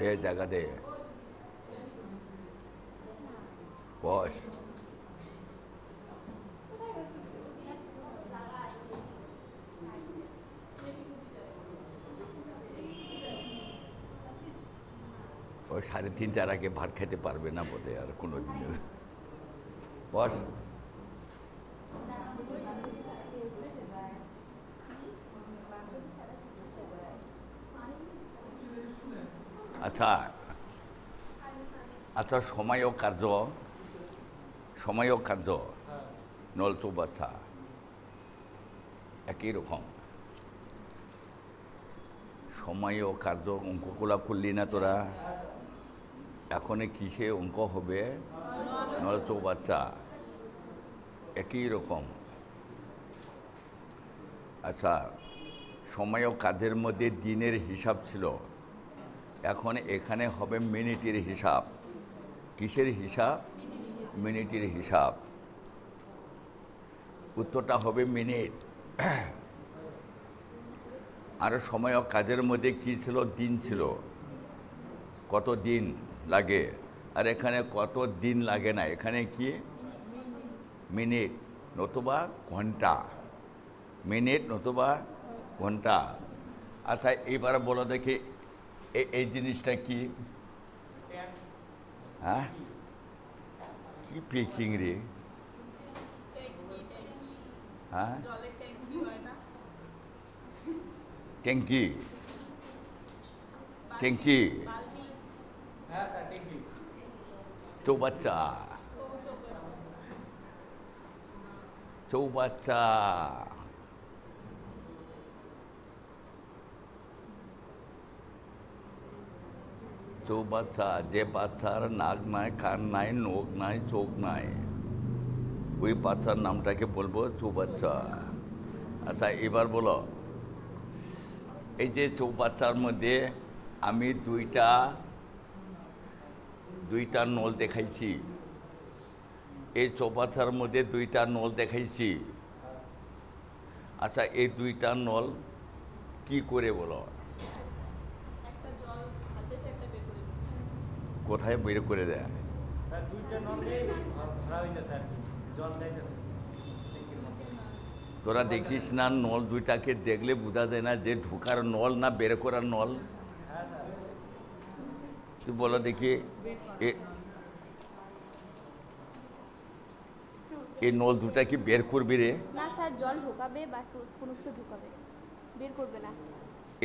এ জায়গা দে বস। ও 3:30টার আগে ভাত খেতে পারবে না বোধ আর কোনো দিনে। বস। আচ্ছা আচ্ছা, সময় ও কার্য নল চৌবাচ্চা একই রকম। সময় ও কার্য অঙ্কগুলা করলি না তোরা? এখন কিসে অঙ্ক হবে? নল চৌবাচ্চা একই রকম। আচ্ছা, সময় ও কাজের মধ্যে দিনের হিসাব ছিল, এখন এখানে হবে মিনিটের হিসাব। কিসের হিসাব? মিনিটের হিসাব। উত্তরটা হবে মিনিট। আর সময় ও কাজের মধ্যে কি ছিল? দিন ছিল। কত দিন লাগে, আর এখানে কত দিন লাগে না, এখানে কি মিনিট নতুবা ঘন্টা। মিনিট নতুবা ঘন্টা। আচ্ছা, এবার বলো দেখি এই জিনিসটা কি? হ্যাঁ, কি পেকিং রে? হ্যাঁ, ট্যাঙ্কি। ট্যাঙ্কি চৌবাচ্চা। চৌবাচ্চা চৌবাচ্চা যে বাচ্চার নাক নাই, কান নাই, নখ নাই, চোখ নাই, ওই বাচ্চার নামটাকে বলবো চৌবাচ্চা। আচ্ছা, এবার বলো, এই যে চৌবাচ্চার মধ্যে আমি দুইটা নল দেখাইছি। এই চৌবাচ্চার মধ্যে দুইটা নল দেখাইছি। আচ্ছা, এই দুইটা নল কি করে বলো? কোথায় বের করে দেয়? তোরা দেখিস না, নল দুইটাকে দেখলে বোঝা যায় না যে ঢোকার নল না বের করার নল? তুই বলো দেখি, এই নল দুটা কি বের করবি রে? না স্যার, জল ঢোকাবে বা কোনো কিছু ঢোকাবে, বের করবে না।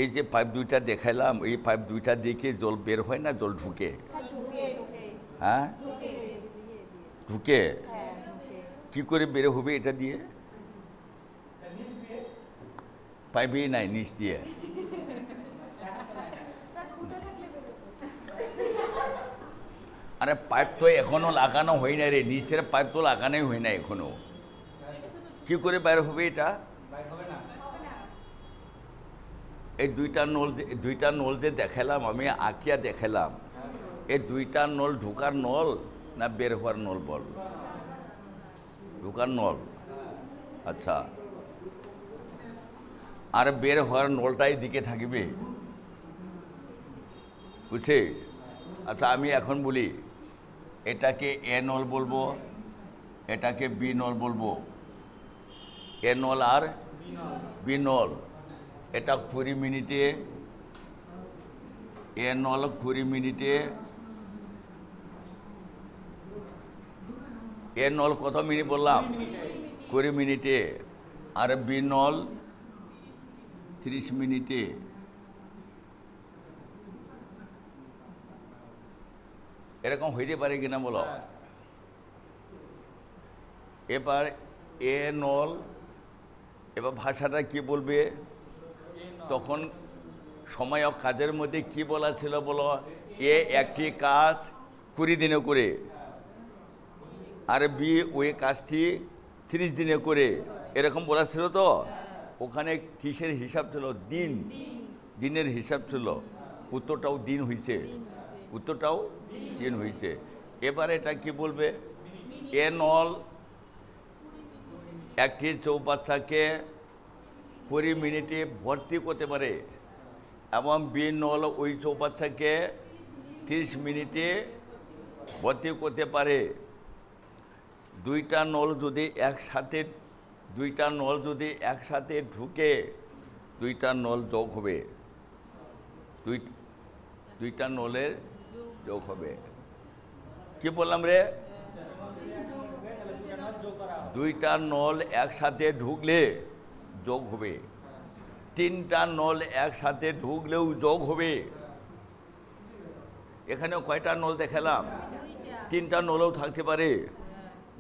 এই যে পাইপ দুইটা দেখাইলাম, এই পাইপ দুইটা দিয়ে কি জল বের হয় না জল ঢুকে? হ্যাঁ, ঢুকে। কি করে বের হবে এটা দিয়ে? পাইপই নাই নিচ দিয়ে। আরে পাইপ তো এখনো লাগানো হয় না রে, নিচের পাইপ তো লাগানোই হয় না এখনো। কি করে বের হবে এটা? এই দুইটা নল যে দেখালাম আমি, আঁকিয়া দেখালাম, এই দুইটা নল ঢোকার নল না বের হওয়ার নল? বল। ঢোকার নল। আচ্ছা, আর বের হওয়ার নলটাই দিকে থাকবে, বুঝছে? আচ্ছা, আমি এখন বলি, এটাকে এ নল বলবো, এটাকে বি নল বলবো। এ নল আর বি নল। এটা 20 মিনিটে, এ নল 20 মিনিটে। এ নল কত মিনিট বললাম? 20 মিনিটে। আর বি নল 30 মিনিটে। এরকম হইতে পারে কিনা বলো? এবার এ নল, এবার ভাষাটা কি বলবে? তখন সময় ও কাজের মধ্যে কি বলা ছিল বলো? এ একটি কাজ 20 দিনে করে, আর বি ওই কাজটি 30 দিনে করে, এরকম বলা ছিল। তো ওখানে কিসের হিসাব ছিল? দিনের হিসাব ছিল। উত্তরটাও দিন হয়েছে, উত্তরটাও দিন হয়েছে। এবার এটা কি বলবে? এ নল একটি চৌবাচ্চাকে 20 মিনিটে ভর্তি করতে পারে, এবং বি নল ওই চৌবাচ্চাকে 30 মিনিটে ভর্তি করতে পারে। দুইটা নল যদি একসাথে ঢুকে দুইটা নল যোগ হবে, দুইটা নলের যোগ হবে। কি বললাম রে? দুইটা নল একসাথে ঢুকলে যোগ হবে, তিনটা নল একসাথে ঢুকলেও যোগ হবে। এখানেও কয়টা নল দেখালাম? তিনটা নলও থাকতে পারে।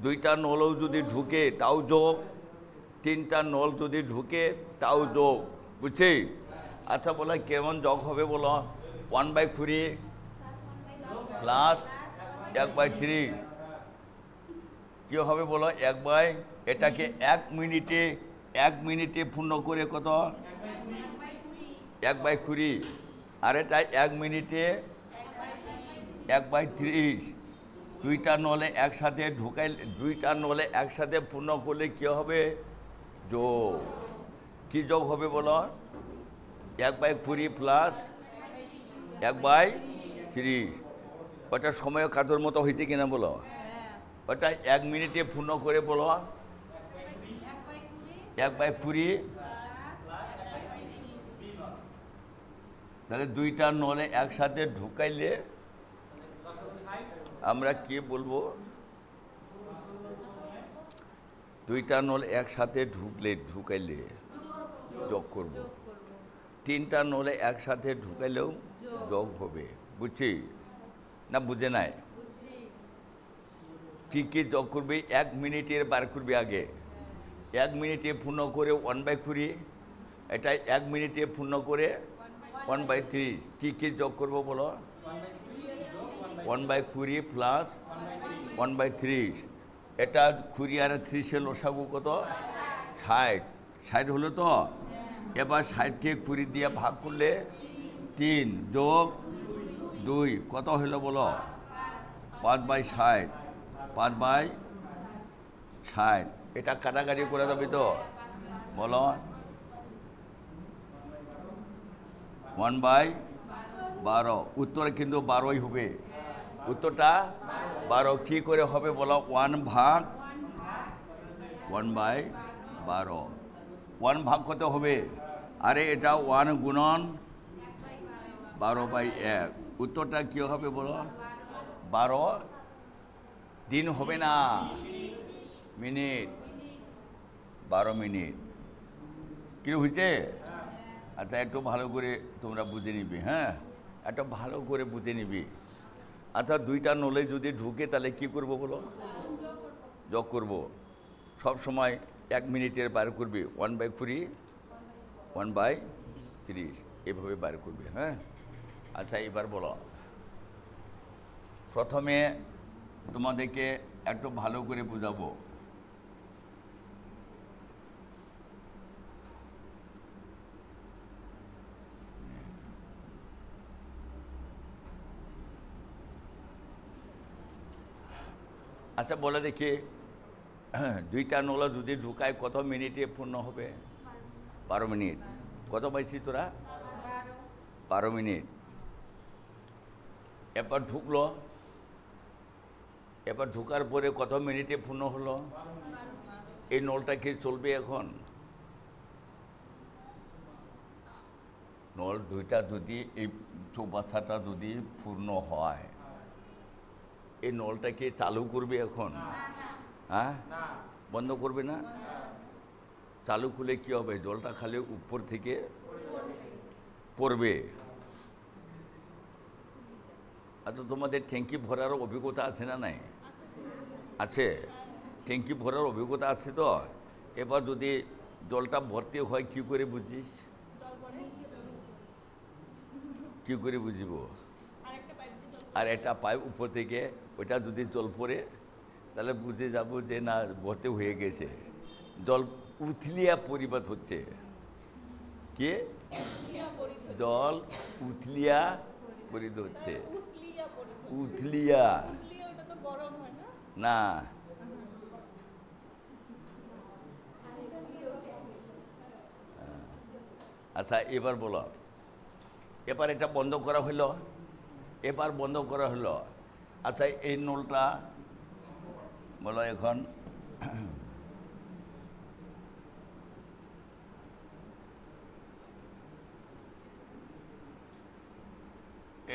দুইটা নলও যদি ঢুকে তাও যোগ, তিনটা নল যদি ঢুকে তাও যোগ। বুঝছি? আচ্ছা বলো কেমন যোগ হবে বলো? 1/3 প্লাস 1/3 কি হবে বলো? এটাকে 1 মিনিটে পূর্ণ করে কত? 1/20। আর এটা 1 মিনিটে 1/30। দুইটা নলে একসাথে দুইটা নলে একসাথে পূর্ণ করলে কি হবে? যোগ। কি যোগ হবে বলো? 1/20 প্লাস 1/30। ওটা সময় কাজের মতো হয়েছে কিনা বলো? ওটা 1 মিনিটে পূর্ণ করে বলো 1/20। তাহলে দুইটা নলে একসাথে ঢুকাইলে আমরা কি বলবো? দুইটা নল একসাথে ঢুকাইলে যোগ করব। তিনটা নলে একসাথে ঢুকাইলেও যোগ হবে। বুঝছি না? বুঝে নাই? কি কি যোগ করবে? 1 মিনিটের বার করবে আগে। 1 মিনিটে পূর্ণ করে 1/20, এটা 1 মিনিটে পূর্ণ করে 1/3। কি কি যোগ করবো বলো? 1/20 প্লাস 1/30। এটা 20 আর 30 লসাগু কত? 60। 60 হলো তো? এবার 60কে 20 দিয়ে ভাগ করলে 3 যোগ 2 কত হলো বলো? 5/60। 5/60। এটা কাটাকাটি করে দেবে তো? বলো 1/12। উত্তর কিন্তু 12ই হবে। উত্তরটা 12। কি করে হবে বলো? 1/12। 1 ভাগ কত হবে? আরে এটা 1 গুণন 12/1। উত্তরটা কি হবে বলো? 12 দিন হবে না, মিনিট। 12 মিনিট। কি হয়েছে? আচ্ছা একটু ভালো করে তোমরা বুঝে নিবি। হ্যাঁ, একটু ভালো করে বুঝে নিবি। আচ্ছা দুইটা নলে যদি ঢুকে তাহলে কি করব বলো? যোগ করব। সব সময় 1 মিনিটের বার করবি 1/20 1/30 এভাবে বার করবে। হ্যাঁ, আচ্ছা এবার বলো, প্রথমে তোমাদেরকে একটু ভালো করে বোঝাবো। আচ্ছা বলে দেখি, দুইটা নলা যদি ঢুকায় কত মিনিটে পূর্ণ হবে? 12 মিনিট। কত পাইছি তোরা? 12 মিনিট। এবার ঢুকলো, এবার ঢুকার পরে কত মিনিটে পূর্ণ হলো? এই নলটা কি চলবে এখন? নল দুইটা যদি এই চৌবাচ্চাটা যদি পূর্ণ হয়, এই নলটাকে চালু করবে এখন? হ্যাঁ, বন্ধ করবে না? চালু করলে কি হবে? জলটা খালি উপর থেকে পড়বে। আচ্ছা তোমাদের ট্যাঙ্কি ভরার অভিজ্ঞতা আছে না নাই? আছে। ট্যাঙ্কি ভরার অভিজ্ঞতা আছে তো? এবার যদি জলটা ভর্তি হয় কি করে বুঝিস? কি করে বুঝিব? আর একটা পাইপ উপর থেকে ওইটা যদি জল পড়ে তাহলে বুঝে যাবো যে না ভর্তি হয়ে গেছে। জল উথলিয়া পরিবাদ হচ্ছে। কে? জল উথলিয়া পরিবাদ হচ্ছে। উথলিয়া না, আচ্ছা এবার বলো, এবার এটা বন্ধ করা হলো, এবার বন্ধ করা হলো। আচ্ছা এই নলটা বলো এখন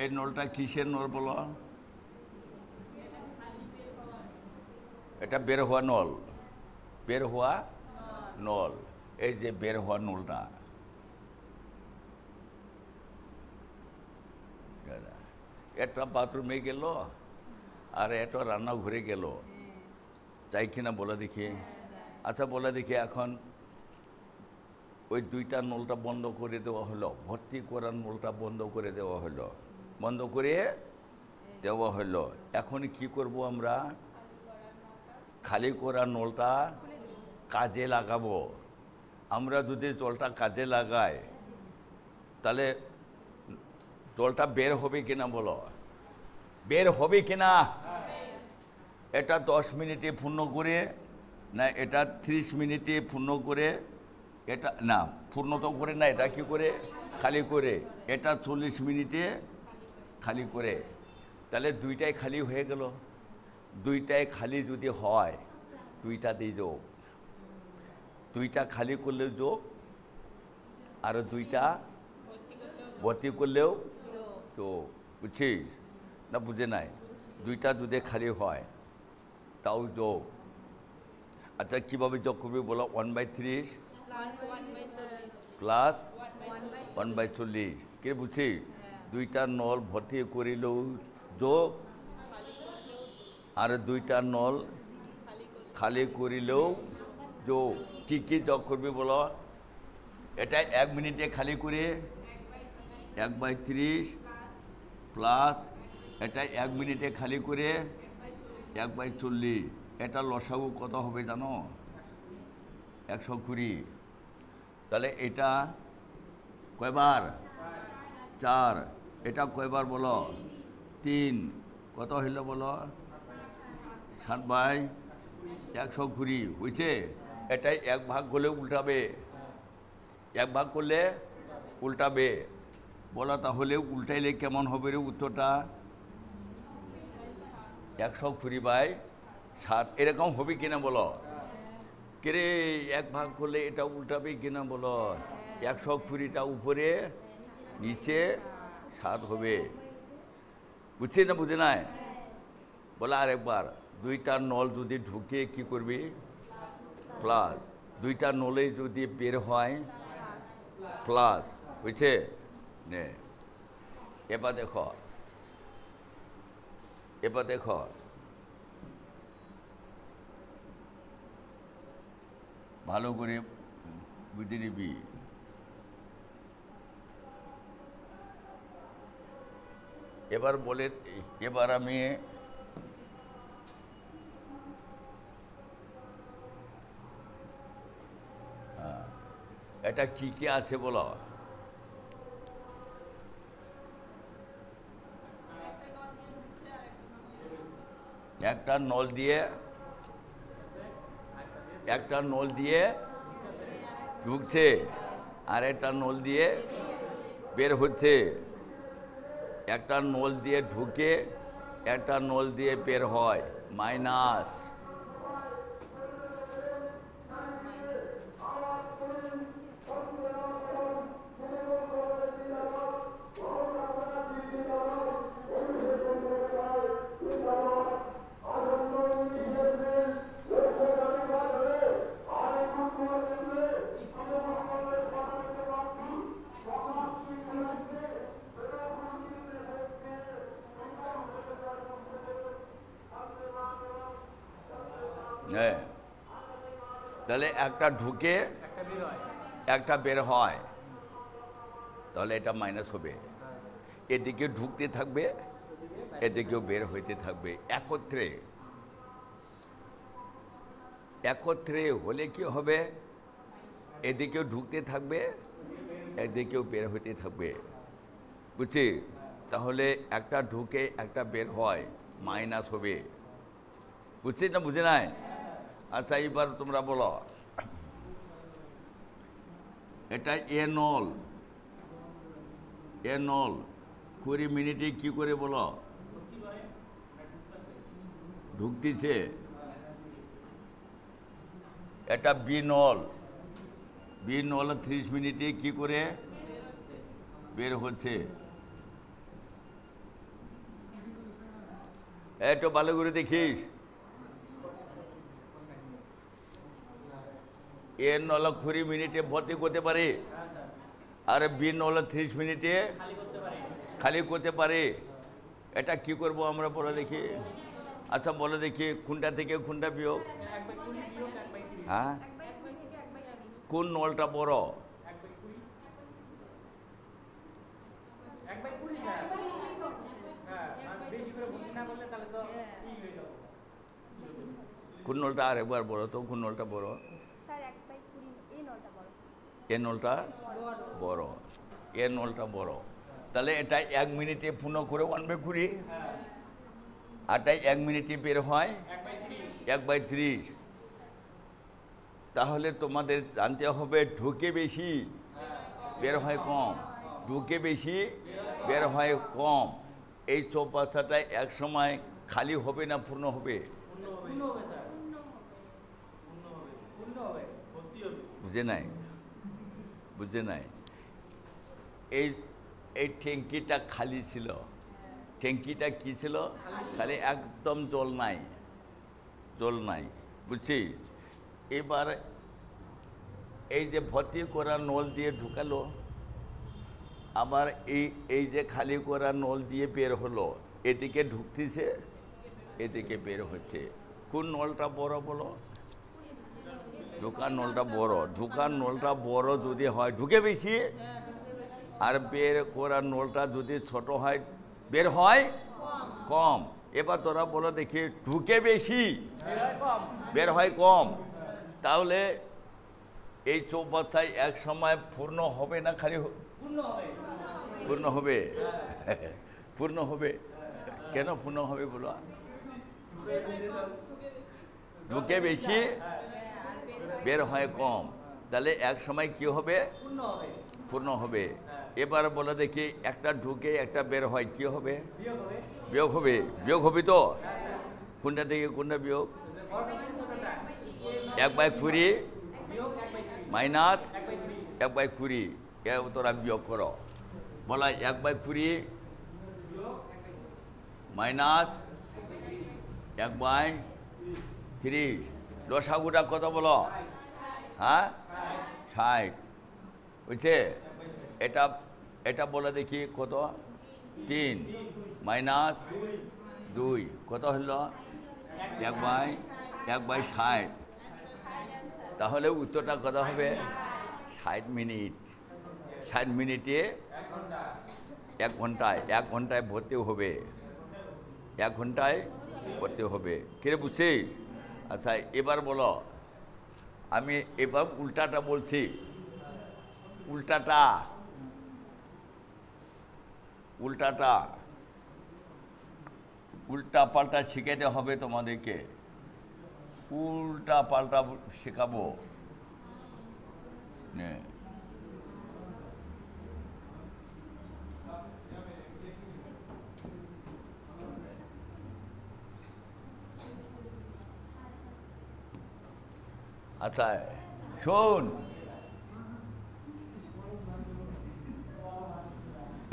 এই নলটা কিসের নল বলো? এটা বের হওয়া নল, বের হওয়া নল। এই যে বের হওয়া নলটা, একটা বাথরুমে গেল আর একটা রান্নাঘরে গেল, চাই কিনা বলে দেখি। আচ্ছা বলে দেখি, এখন ওই দুইটা নলটা বন্ধ করে দেওয়া হলো, ভর্তি করার নলটা বন্ধ করে দেওয়া হলো, বন্ধ করে দেওয়া হলো। এখন কি করব আমরা? খালি করা নলটা কাজে লাগাবো। আমরা যদি জলটা কাজে লাগাই তাহলে জলটা বের হবে কিনা বলো? বের হবে কিনা? এটা 10 মিনিটে পূর্ণ করে, না এটা 30 মিনিটে পূর্ণ করে, এটা না পূর্ণ তো করে না, এটা কি করে খালি করে, এটা 40 মিনিটে খালি করে। তাহলে দুইটাই খালি হয়ে গেল। দুইটাই খালি যদি হয়, দুইটা দিয়ে যোগ, দুইটা খালি করলেও যোগ, আর দুইটা ভর্তি করলেও যোগ। বুঝছিস না বুঝে নাই? দুইটা যদি খালি হয় তাও যোগ। আচ্ছা কীভাবে যোগ করবি বলো? 1/30 প্লাস 1/40। কে বুঝছি? দুইটা নল ভর্তি করিলেও যোগ, আর দুইটা নল খালি করিলেও যোগ। কী কী যোগ করবি বলো? এটা 1 মিনিটে খালি করে 1/30 প্লাস এটা 1 মিনিটে খালি করে 1/40। এটা লসাগু কত হবে জানো? 120। তাহলে এটা কয়বার? 4। এটা কয়বার বলো? 3। কত হইল বলো? 7/120। বুঝছে? এটাই 1 ভাগ করলে উল্টাবে, 1 ভাগ করলে উল্টাবে। বলো তাহলে উল্টাইলে কেমন হবে রে উত্তরটা? 120/7 এরকম হবে কিনা বলো? কে রে 1 ভাগ করলে এটা উল্টাবে কিনা বলো? 120টা উপরে নিচে 7 হবে। বুঝছি না বুঝে নাই? বলে আরেকবার, দুইটা নল যদি ঢুকে কি করবি? প্লাস। দুইটা নলে যদি বের হয় প্লাস। বুঝছে? নে এবার দেখো, এবার দেখো ভালো করে বুঝে নিবি। এবার বলে, এবার আমি এটা কি কি আছে বলো? একটা নল দিয়ে, একটা নল দিয়ে ঢুকছে, আর একটা নল দিয়ে বের হচ্ছে। একটা নল দিয়ে ঢুকে একটা নল দিয়ে বের হয়, মাইনাস। হ্যাঁ, তাহলে একটা ঢুকে একটা বের হয়, তাহলে এটা মাইনাস হবে। এদিকে ঢুকতে থাকবে, এদিকেও বের হইতে থাকবে। একত্রে, একত্রে হলে কি হবে? এদিকেও ঢুকতে থাকবে, এদিকেও বের হইতে থাকবে। বুঝছি? তাহলে একটা ঢুকে একটা বের হয়, মাইনাস হবে। বুঝছি না বুঝে নাই? আচ্ছা এবার তোমরা বলো, এটা এ নল, এ নল 20 মিনিটে কি করে বলো ঢুকতেছে এটা বি নল 30 মিনিটে কি করে বের হচ্ছে একটু ভালো করে দেখিস এ নল 20 মিনিটে ভর্তি করতে পারে আর বি নল 30 মিনিটে খালি করতে পারে এটা কি করব আমরা বলে দেখি আচ্ছা বলে দেখি কোনটা থেকে কোনটা বিয়োগ হ্যাঁ কোন নলটা বড় কোন নলটা আরেকবার বড় তো কোন নলটা বড় স্যার 1/20 এই নলটা বড় এ নলটা বড় এ নলটা বড় তাহলে এটা 1 মিনিটে পূর্ণ করে 1/20 আরটাই 1 মিনিটে বের হয় 1/30 তাহলে তোমাদের জানতে হবে ঢুকে বেশি বের হয় কম ঢুকে বেশি বের হয় কম এই চৌপাশাটা এক সময় খালি হবে না পূর্ণ হবে বুঝে নাই এই এই ট্যাঙ্কিটা খালি ছিল ট্যাঙ্কিটা কি ছিল খালি একদম জল নাই বুঝছি এবার এই যে ভর্তি করা নল দিয়ে ঢুকালো আবার এই যে খালি করা নল দিয়ে বের হলো এদিকে ঢুকতেছে এদিকে বের হচ্ছে কোন নলটা বড় বলো ঢুকার নলটা বড় যদি হয় ঢুকে বেশি আর বের করার নলটা যদি ছোট হয় বের হয় কম এবার তোরা বলো দেখি ঢুকে বেশি বের হয় কম তাহলে এই চৌপাশায় এক সময় পূর্ণ হবে না খালি পূর্ণ হবে পূর্ণ হবে কেন পূর্ণ হবে বলো ঢুকে বেশি বের হয় কম তাহলে এক সময় কি হবে পূর্ণ হবে এবার বলে দেখি একটা ঢুকে একটা বের হয় কি হবে বিয়োগ হবে তো কোনটা থেকে কোনটা বিয়োগ 1/20 মাইনাস 1/20 তোরা বিয়োগ করো বলা 1/20 মাইনাস 1/30 লসাগুটা কত বলো হ্যাঁ 60 বুঝছে এটা বলে দেখি কত 3 মাইনাস 2 কত হলো 1/60 তাহলে উত্তরটা কত হবে 60 মিনিট 60 মিনিটে 1 ঘন্টায় ভর্তি হবে 1 ঘন্টায় ভর্তি হবে কিরে বুঝছিস আচ্ছা এবার বলো আমি এবার উল্টাটা বলছি উল্টা পাল্টা শিখাতে হবে তোমাদেরকে উল্টা পাল্টা শেখাবো আচ্ছা শোন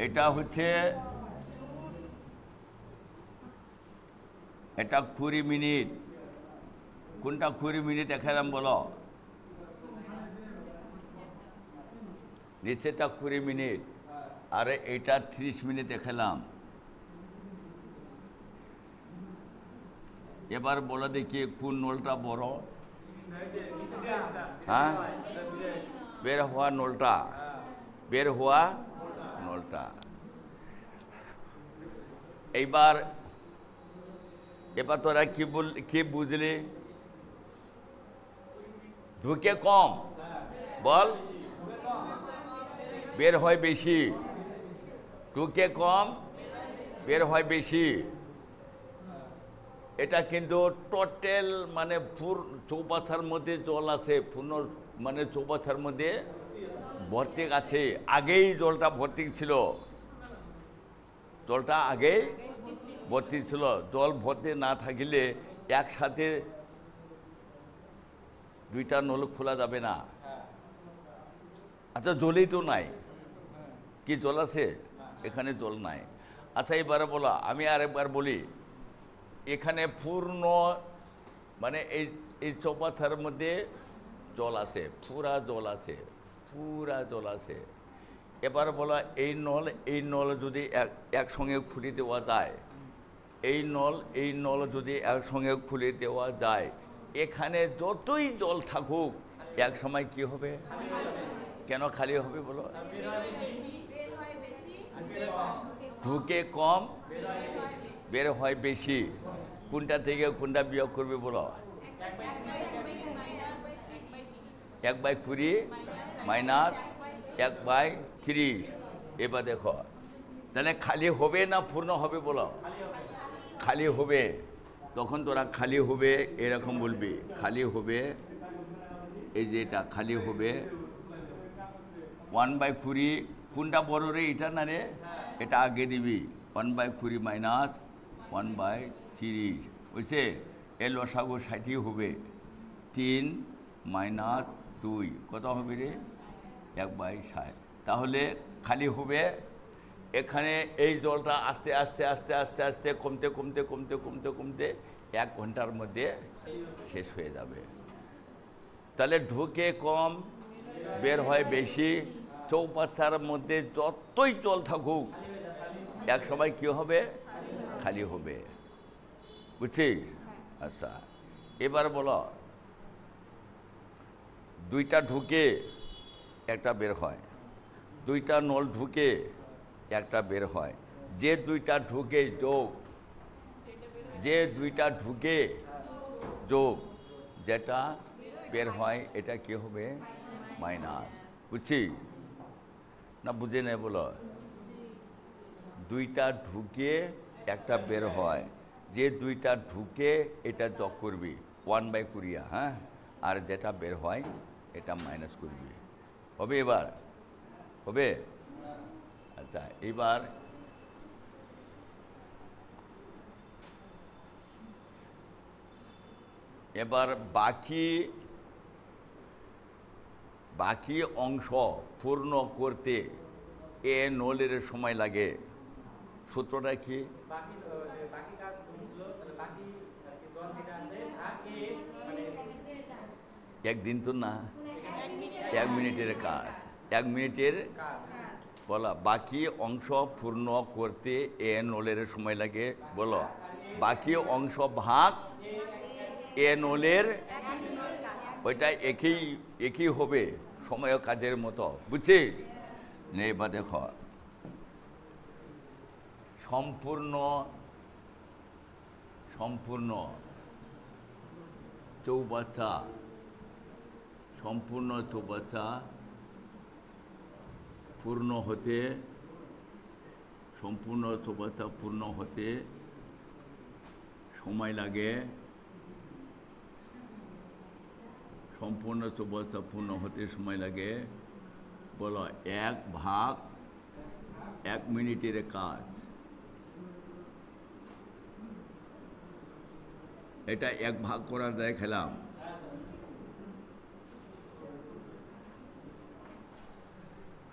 এটা হচ্ছে এটা 20 মিনিট কোনটা 20 মিনিট দেখালাম বলো নিচেটা 20 মিনিট আর এটা 30 মিনিট দেখালাম এবার বলে দেখি কোন নলটা বড় হ্যাঁ বের হওয়া নলটা এইবার তোরা কি বুঝলি ঢুকে কম বল বের হয় বেশি ঢুকে কম বের হয় বেশি এটা কিন্তু টোটাল মানে চৌপাশার মধ্যে জল আছে পূর্ণ মানে চৌপাশার মধ্যে ভর্তি আছে আগেই জলটা ভর্তি ছিল জলটা আগে ভর্তি ছিল। জল ভর্তি না থাকিলে একসাথে দুইটা নল খোলা যাবে না। আচ্ছা, জলই তো নাই, কি জল আছে? এখানে জল নাই। আচ্ছা, এবারে বলো, আমি আরেকবার বলি, এখানে পূর্ণ মানে এই চৌপাথার মধ্যে জল আছে, পুরা জল আছে, পুরা জল আছে। এবার বলা, এই নল যদি একসঙ্গে খুলে দেওয়া যায়, এই নল যদি একসঙ্গে খুলে দেওয়া যায়, এখানে যতই জল থাকুক এক সময় কি হবে? কেন খালি হবে বলো? ঢুকে কম, বের হয় বেশি। কোনটা থেকে কোনটা বিয়োগ করবে বলো? 1/20 মাইনাস 1/30। এবার দেখো, তাহলে খালি হবে না পূর্ণ হবে বলো? খালি হবে। তখন তোরা খালি হবে এরকম বলবি, খালি হবে, এই যে এটা খালি হবে 1/20। কোনটা বড় রে? এটা না রে, এটা আগে দিবি। 1/20 মাইনাস 1/30 বুঝছে? এর লসাগু 60 হবে। 3 মাইনাস 2 কত হবে রে? 1/60। তাহলে খালি হবে। এখানে এই জলটা আস্তে আস্তে আস্তে আস্তে আস্তে কমতে কমতে কমতে কমতে কমতে 1 ঘন্টার মধ্যে শেষ হয়ে যাবে। তাহলে ঢুকে কম, বের হয় বেশি। চৌপাচার মধ্যে যতই জল থাকুক এক সময় কি হবে? খালি হবে। বুঝছিস? আচ্ছা, এবার বলো, দুইটা ঢুকে একটা বের হয়, দুইটা নল ঢুকে একটা বের হয়। যে দুইটা ঢুকে যোগ, যে দুইটা ঢুকে যোগ, যেটা বের হয় এটা কি হবে? মাইনাস। বুঝছি না? বুঝে নেই বলো? দুইটা ঢুকে একটা বের হয়, যে দুইটা ঢুকে এটা যোগ করবি 1/20, হ্যাঁ, আর যেটা বের হয় এটা মাইনাস করবি। হবে? এবার হবে? আচ্ছা, এবার বাকি অংশ পূর্ণ করতে এ নলের সময় লাগে। সূত্রটা কি? একদিন তো না, 1 মিনিটের কাজ। 1 মিনিটের বলা, বাকি অংশ পূর্ণ করতে এ নলের সময় লাগে। বলো, বাকি অংশ ভাগ এ নলের, ওইটা একই হবে, সময় কাজের মতো। বুঝছিস? এবার দেখো, সম্পূর্ণ চৌবাচ্চা, সম্পূর্ণ চৌবাচ্চা পূর্ণ হতে, সম্পূর্ণ চৌবাচ্চা পূর্ণ হতে সময় লাগে, সম্পূর্ণ চৌবাচ্চা পূর্ণ হতে সময় লাগে। বলো, 1/1 মিনিটের কাজ। এটা 1 ভাগ করার দায় খেলাম।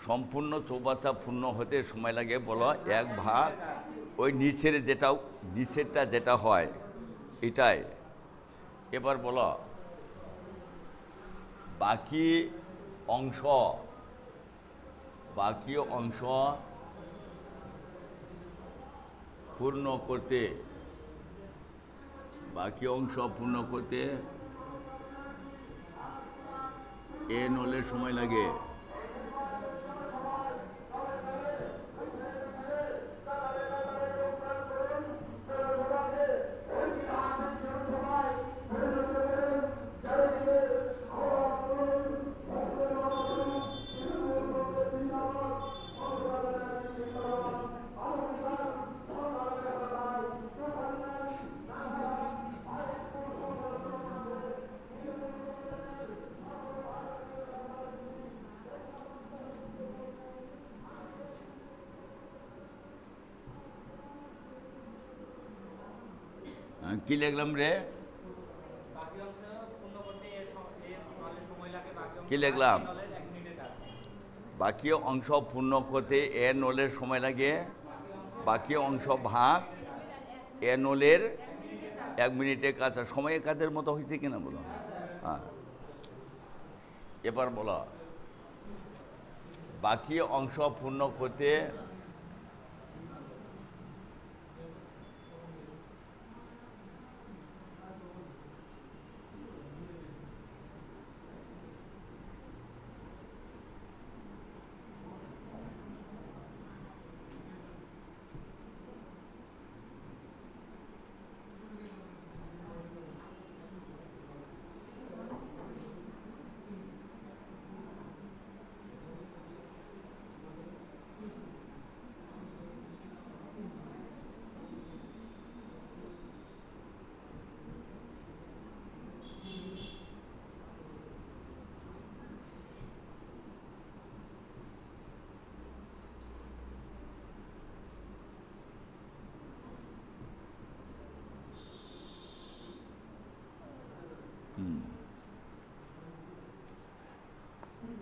সম্পূর্ণ চৌবাচ্চা পূর্ণ হতে সময় লাগে, বলো 1/, ওই নিচেরটা যেটা হয় এটাই। এবার বলো, বাকি অংশ পূর্ণ করতে, এ নলের সময় লাগে। কি লিখলাম রে? বাকি অংশ পূর্ণ করতে এর নলের সময় লাগে। বাকি অংশ কি লিখলাম? নলের 1 মিনিটের কাজ। বাকি অংশ পূর্ণ করতে এ নলের সময় লাগে, বাকি অংশ ভাগ এ নলের 1 মিনিটের কাজ। সময়ের কাজের মতো হয়েছে কিনা বলো? হ্যাঁ, এবার বলো বাকি অংশ পূর্ণ করতে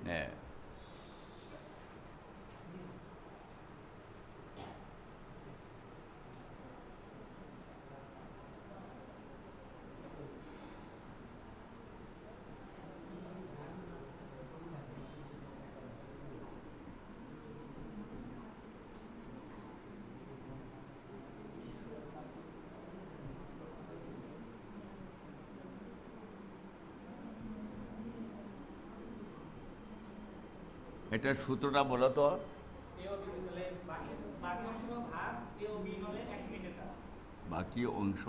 হ্যাঁ, এটার সূত্রটা বলো তো। এ ও বি তাহলে বাকি অংশ ভাগ এ ও বি নলের 1 মিনিটের কাজ। বাকি অংশ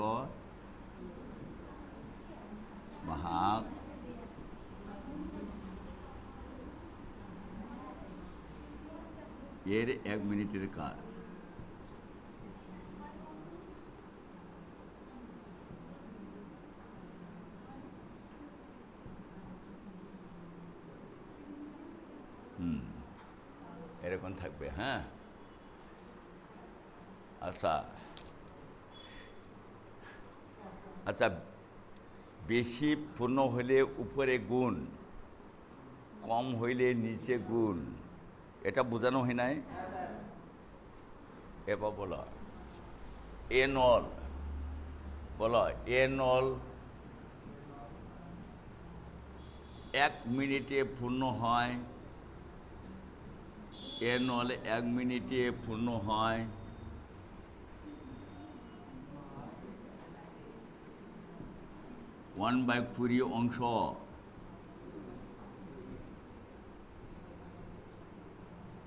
ভাগ এর 1 মিনিটের কাজ। এরকম থাকবে। হ্যাঁ, আচ্ছা আচ্ছা, বেশি পূর্ণ হইলে উপরে গুণ, কম হইলে নিচে গুণ, এটা বোঝানো হয় নাই? এবার বলো এ নল, বলো এ নল 1 মিনিটে পূর্ণ হয়, এ নল 1 মিনিটে পূর্ণ হয়। 1/20 অংশ।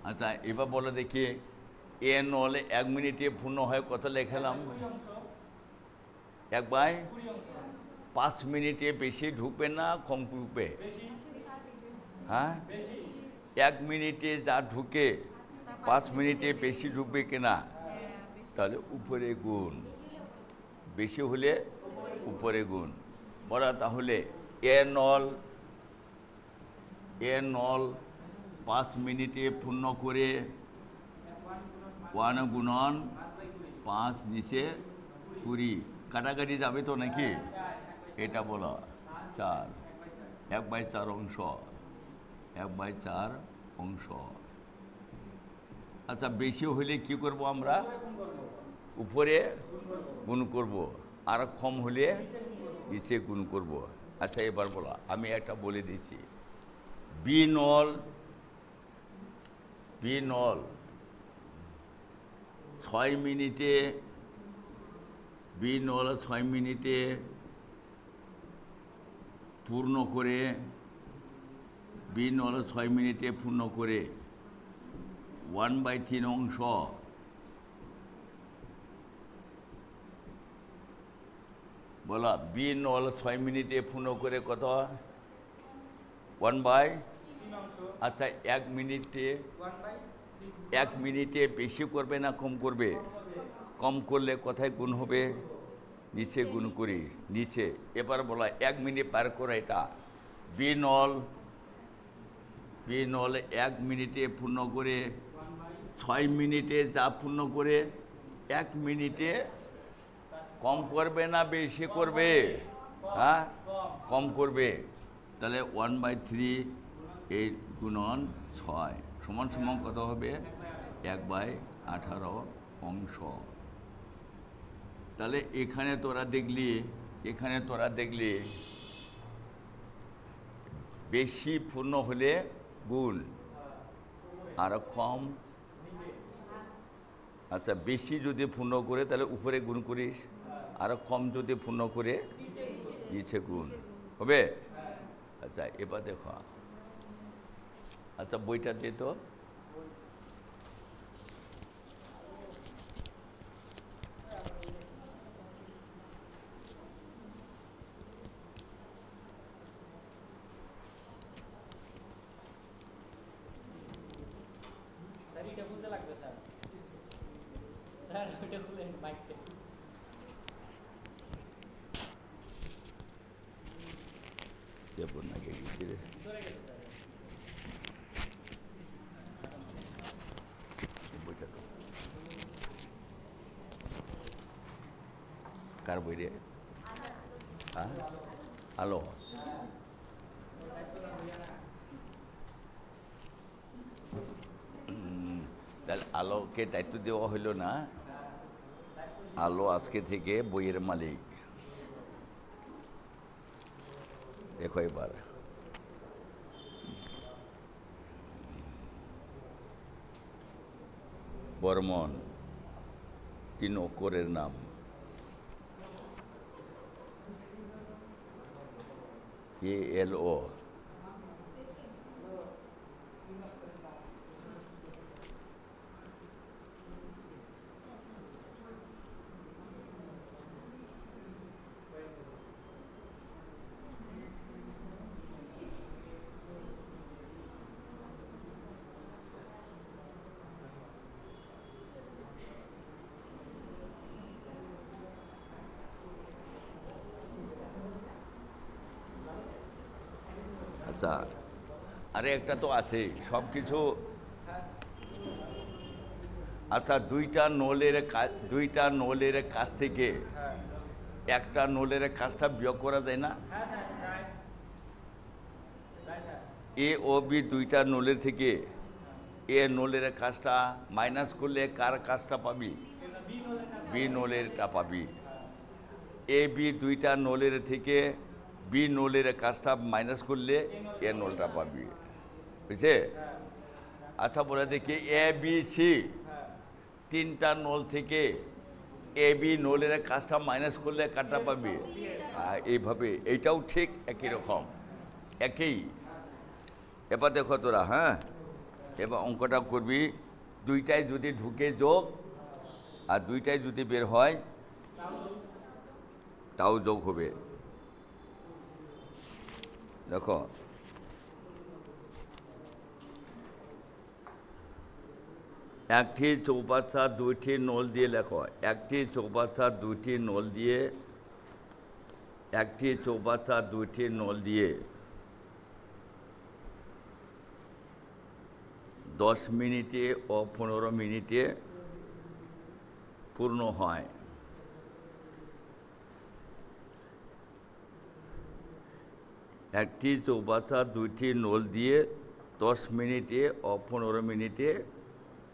আচ্ছা, এবার বলো দেখি এ নল 1 মিনিটে পূর্ণ হয় কত লেখালাম? 20 অংশ 1/5 20 অংশ মিনিটে বেশি ঢুকবে না কম ঢুকবে? বেশি হ্যাঁ, বেশি 1 মিনিটে যা ঢুকে 5 মিনিটে বেশি ঢুকবে কিনা? তাহলে উপরে গুণ, বেশি হলে উপরে গুণ। বলা তাহলে এ নল 5 মিনিটে পূর্ণ করে 1 গুণন 5 নিচে 20, কাটাকাটি যাবে তো নাকি? এটা বলো 4, 1/4 অংশ, 1/4 অংশ। আচ্ছা, বেশি হলে কি করব আমরা? উপরে গুণ করব, আর কম হলে নিচে গুণ করব। আচ্ছা, এবার বলো, আমি একটা বলে দিচ্ছি। বি নল 6 মিনিটে, বি নল 6 মিনিটে পূর্ণ করে, বি নল 6 মিনিটে পূর্ণ করে 1/3 অংশ, বলা বি নল 6 মিনিটে পূর্ণ করে কত? 1/3 অংশ। আচ্ছা, 1 মিনিটে 1/6 1 মিনিটে বেশি করবে না কম করবে? কম করলে কোথায় গুণ হবে? নিচে গুণ করি, নিচে। এবার বলা 1 মিনিট পার করে এটা বি নল 1 মিনিটে পূর্ণ করে 6 মিনিটে যা পূর্ণ করে 1 মিনিটে কম করবে না বেশি করবে? হ্যাঁ, কম করবে। তাহলে 1/3 8 গুণন 6 সমান সমান কত হবে? 1/18 অংশ। তাহলে এখানে তোরা দেখলি বেশি পূর্ণ হলে গুণ, আর কম, আচ্ছা বেশি যদি পূর্ণ করে তাহলে উপরে গুণ করিস, আর কম যদি পূর্ণ করে নিচে গুণ হবে। আচ্ছা এবার দেখো, আচ্ছা বইটা দে তো। স্যার এটা খুলতে লাগবে স্যার। স্যার ওইটা খুলে মাইকটা। দেব না গেছি রে, সরে গেছে স্যার। বইটা তো কার বই রে? হ্যাঁ, আলো। তাহলে আলোকে দায়িত্ব দেওয়া হইল না, আলো আজকে থেকে বইয়ের মালিক। দেখো এবার বর্মন 3 অক্ষরের নাম। ALO। আচ্ছা আরে একটা তো আছে সব কিছু। আচ্ছা দুইটা নলের কাছ থেকে একটা নলের কাজটা বিয়োগ করা যায় না? হ্যাঁ স্যার, রাইট স্যার। এ ও বি দুইটা নলের থেকে এ নলের কাজটা মাইনাস করলে কার কাজটা পাবি? বি নলেরটা পাবি। এ বি দুইটা নলের থেকে বি নলের কাজটা মাইনাস করলে এ নলটা পাবি, বুঝছে? আচ্ছা বলে দেখি এ বি সি তিনটা নল থেকে এ বি নলের কাজটা মাইনাস করলে কারটা পাবি? এইভাবে এইটাও ঠিক একই রকম, একই। এবার দেখো তোরা, হ্যাঁ এবার অঙ্কটা করবি, দুইটাই যদি ঢুকে যোগ আর দুইটাই যদি বের হয় তাও যোগ হবে। দেখো একটি চৌবাচ্চা দুইটি নল দিয়ে লেখো, একটি চৌবাচ্চা দুইটি নল দিয়ে, একটি চৌবাচ্চা দুইটি নল দিয়ে 10 মিনিটে ও 15 মিনিটে পূর্ণ হয়। একটি চৌবাচ্চা দুইটি নল দিয়ে 10 মিনিটে ও 15 মিনিটে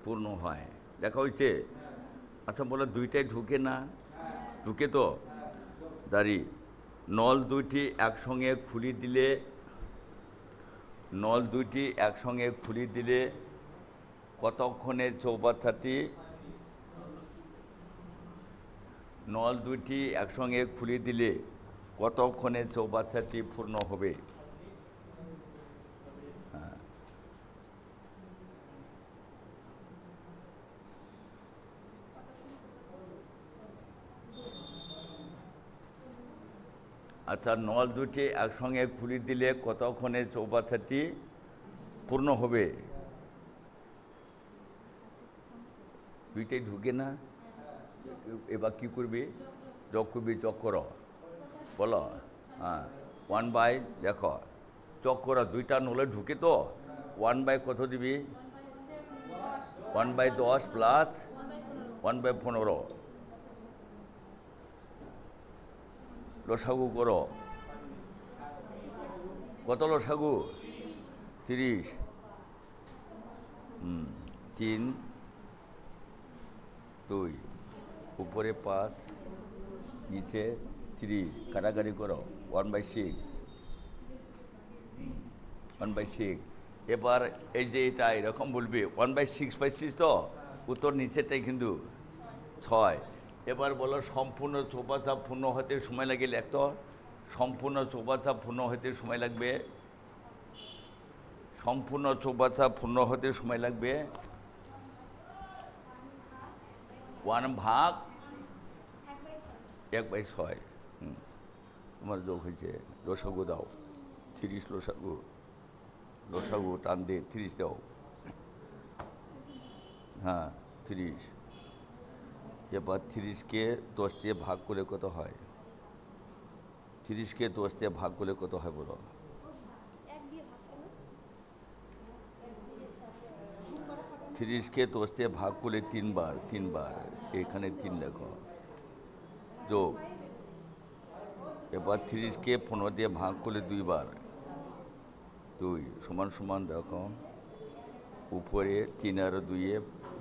পূর্ণ হয়, লেখা হয়েছে। আচ্ছা বলো দুইটাই ঢুকে না? ঢুকে তো। দাঁড়ি নল দুইটি একসঙ্গে খুলি দিলে, নল দুইটি একসঙ্গে খুলি দিলে কতক্ষণে চৌবাচ্চাটি, নল দুইটি একসঙ্গে খুলি দিলে কতক্ষণে চৌবাচ্চাটি পূর্ণ হবে? আচ্ছা নল দুটি একসঙ্গে খুলি দিলে কতক্ষণে চৌবাচ্চাটি পূর্ণ হবে? দুইটাই ঢুকে না? এবার কী করবি? যোগ করবি, যোগ করো, বলো। হ্যাঁ 1/, দেখো যোগ করো, দুইটা নলে ঢুকে তো 1/, কত দিবি? 1/10 প্লাস 1/15, লসাগু করো। কত লসাগু? 30। 3, 2, উপরে 5, নিচে 3, কাটাকাটি করো। 1/6, 1/6। এবার এই যে এটা এরকম বলবে 1/6/6 তো উত্তর নিচেরটাই কিন্তু 6। এবার বলো সম্পূর্ণ চৌপাতা পূর্ণ হতে সময় লাগে, লেখতো সম্পূর্ণ চৌপাতা পূর্ণ হতে সময় লাগবে, সম্পূর্ণ চৌপাতা পূর্ণ হতে সময় লাগবে 1/1/6। তোমার যোগ হয়েছে। লসাগু দাও 30, লসাগু লসাগু টান দিয়ে 30 দাও। হ্যাঁ 30। এবার 30কে 10 দিয়ে ভাগ করলে কত হয়? 30কে 10 দিয়ে ভাগ করলে কত হয় বলো? 1 দিয়ে ভাগ করলে 30কে 10 দিয়ে ভাগ করলে 3 বার, 3 বার, এখানে 3 লেখো যোগ। এবার 30কে 15 দিয়ে ভাগ করলে 2 বার, 2 সমান সমান দেখো উপরে 3 আর 2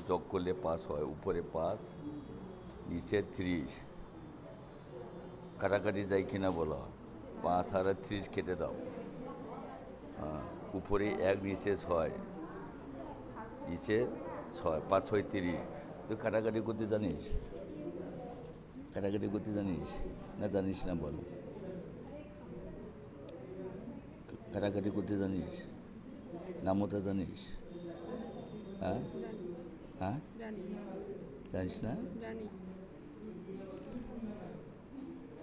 যোগ করলে 5 হয়, উপরে 5 নিচে 30। কাটাকাটি যায় কিনা বলো? 5 আর 30 কেটে দাও। উপরে 1 নিচে 6, নিচে 6, 5 6 30। তুই কাটাকাটি করতে জানিস? কাটাকাটি করতে জানিস না জানিস না বল? কাটাকাটি করতে জানিস? নামতা জানিস? হ্যাঁ হ্যাঁ জানিস না?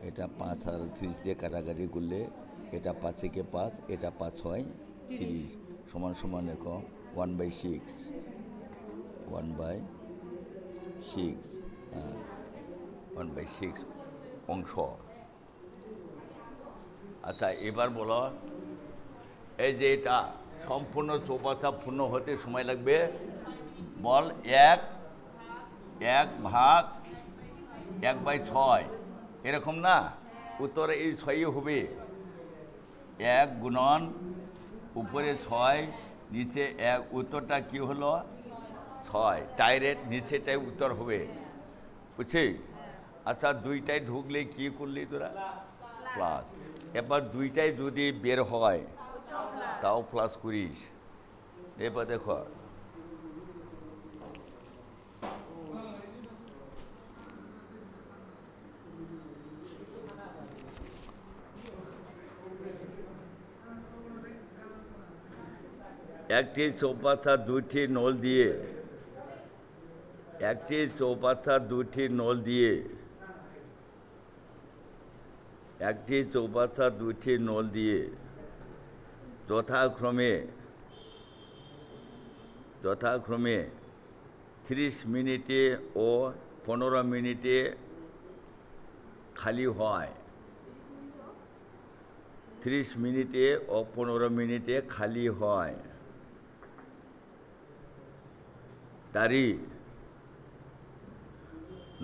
এটা 5 আর 30 দিয়ে কাটাকাটি করলে এটা 5 কে 5, এটা 5 হয় 30, সমান সমান লেখো 1/6, 1/6, 1/6 অংশ। আচ্ছা এবার বলো এই যে এটা সম্পূর্ণ চৌপাতা পূর্ণ হতে সময় লাগবে, বল 1/1/6 এরকম না? উত্তরে এই 6ই হবে। 1 গুণন উপরে 6 নিচে 1, উত্তরটা কি হলো? 6। ডাইরেক্ট নিচেটাই উত্তর হবে, বুঝছি? আচ্ছা 2টায় ঢুকলে কি করলি তোরা? প্লাস। এবার 2টায় যদি বের হয় তাও প্লাস করিস। এবার দেখো একটি চৌপাতা 2টি নল দিয়ে, একটি চৌপাতা 2টি নল দিয়ে, একটি চৌপাতা 2টি নল দিয়ে যথাক্রমে 30 মিনিটে ও 15 মিনিটে খালি হয়। 30 মিনিটে ও 15 মিনিটে খালি হয়। তারই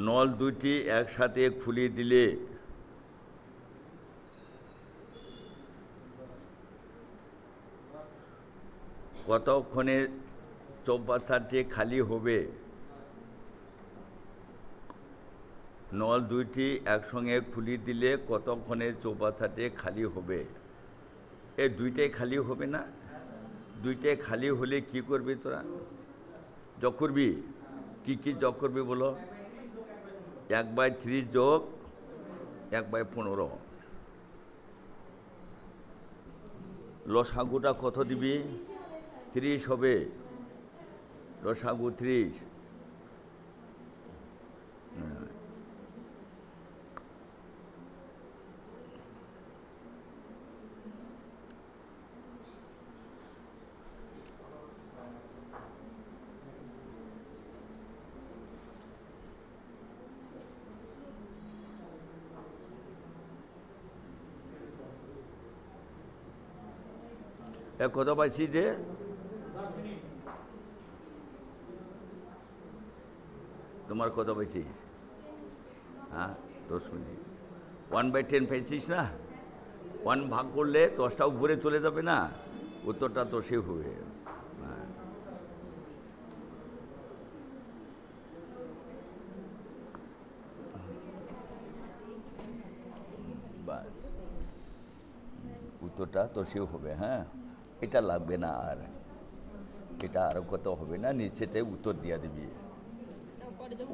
নল 2টি একসাথে খুলে দিলে কতক্ষণে চৌপাতাটি খালি হবে? নল 2টি একসঙ্গে খুলে দিলে কতক্ষণে চৌপাতাটি খালি হবে? এই 2টাই খালি হবে না? 2টাই খালি হলে কি করবি তোরা? যোগ করবি। কি যোগ করবি বলো? 1/3 যোগ 1/15। লসাগুটা কত দিবি? 30 হবে। লসাগু 30। কত পাইছি যে? তোমার কত পাইছি? হ্যাঁ 10 মিনিট। 1/10 পেয়েছিস না, 1 ভাগ করলে 10টা উপরে চলে যাবে না, উত্তরটা তো সে হবে। হ্যাঁ, বাস উত্তরটা তো সে হবে। হ্যাঁ, এটা লাগবে না, আর এটা আরও কত হবে না, নিচেটাই উত্তর দিয়ে দিবি।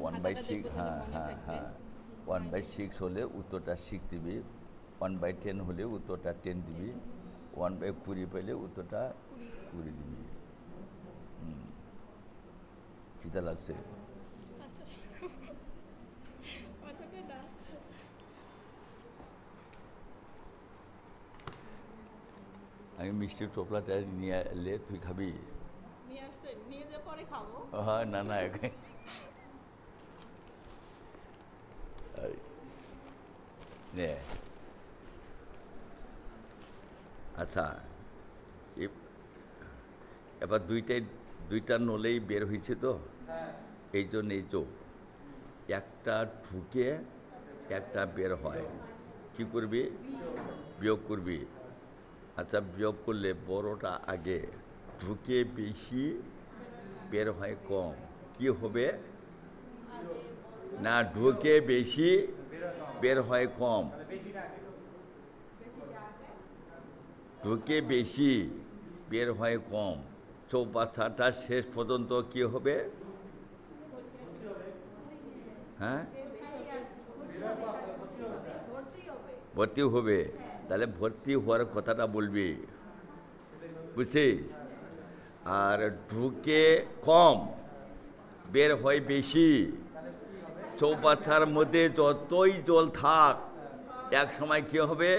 1/6, হ্যাঁ হ্যাঁ হ্যাঁ, 1/6 হলে উত্তরটা 6 দিবি, 1/10 হলে উত্তরটা 10 দিবি, 1/20 পেলে উত্তরটা 20 দিবি। কিতা লাগছে? আমি মিষ্টির টোপলাটা নিয়ে এলে তুই খাবি? হ্যাঁ, না না, নে। আচ্ছা, এবার দুইটা নলেই বের হয়েছে তো, এই জন্য এই চোখ একটা ঢুকে একটা বের হয়, কি করবি? বিয়োগ করবি। আচ্ছা, বিয়োগ করলে বড়টা আগে, ঢুকে বেশি বের হয় কম, কি হবে? না, ঢুকে বেশি বের হয় কম, ঢুকে বেশি বের হয় কম, চৌবাচ্চাটা শেষ পর্যন্ত কি হবে? হ্যাঁ, ভর্তি হবে। তাহলে ভর্তি হওয়ার কথাটা বলবি, বুঝছিস? আর ঢুকে কম বের হয় বেশি, চৌবাচ্চার মধ্যে যতই জল থাক এক সময় কি হবে?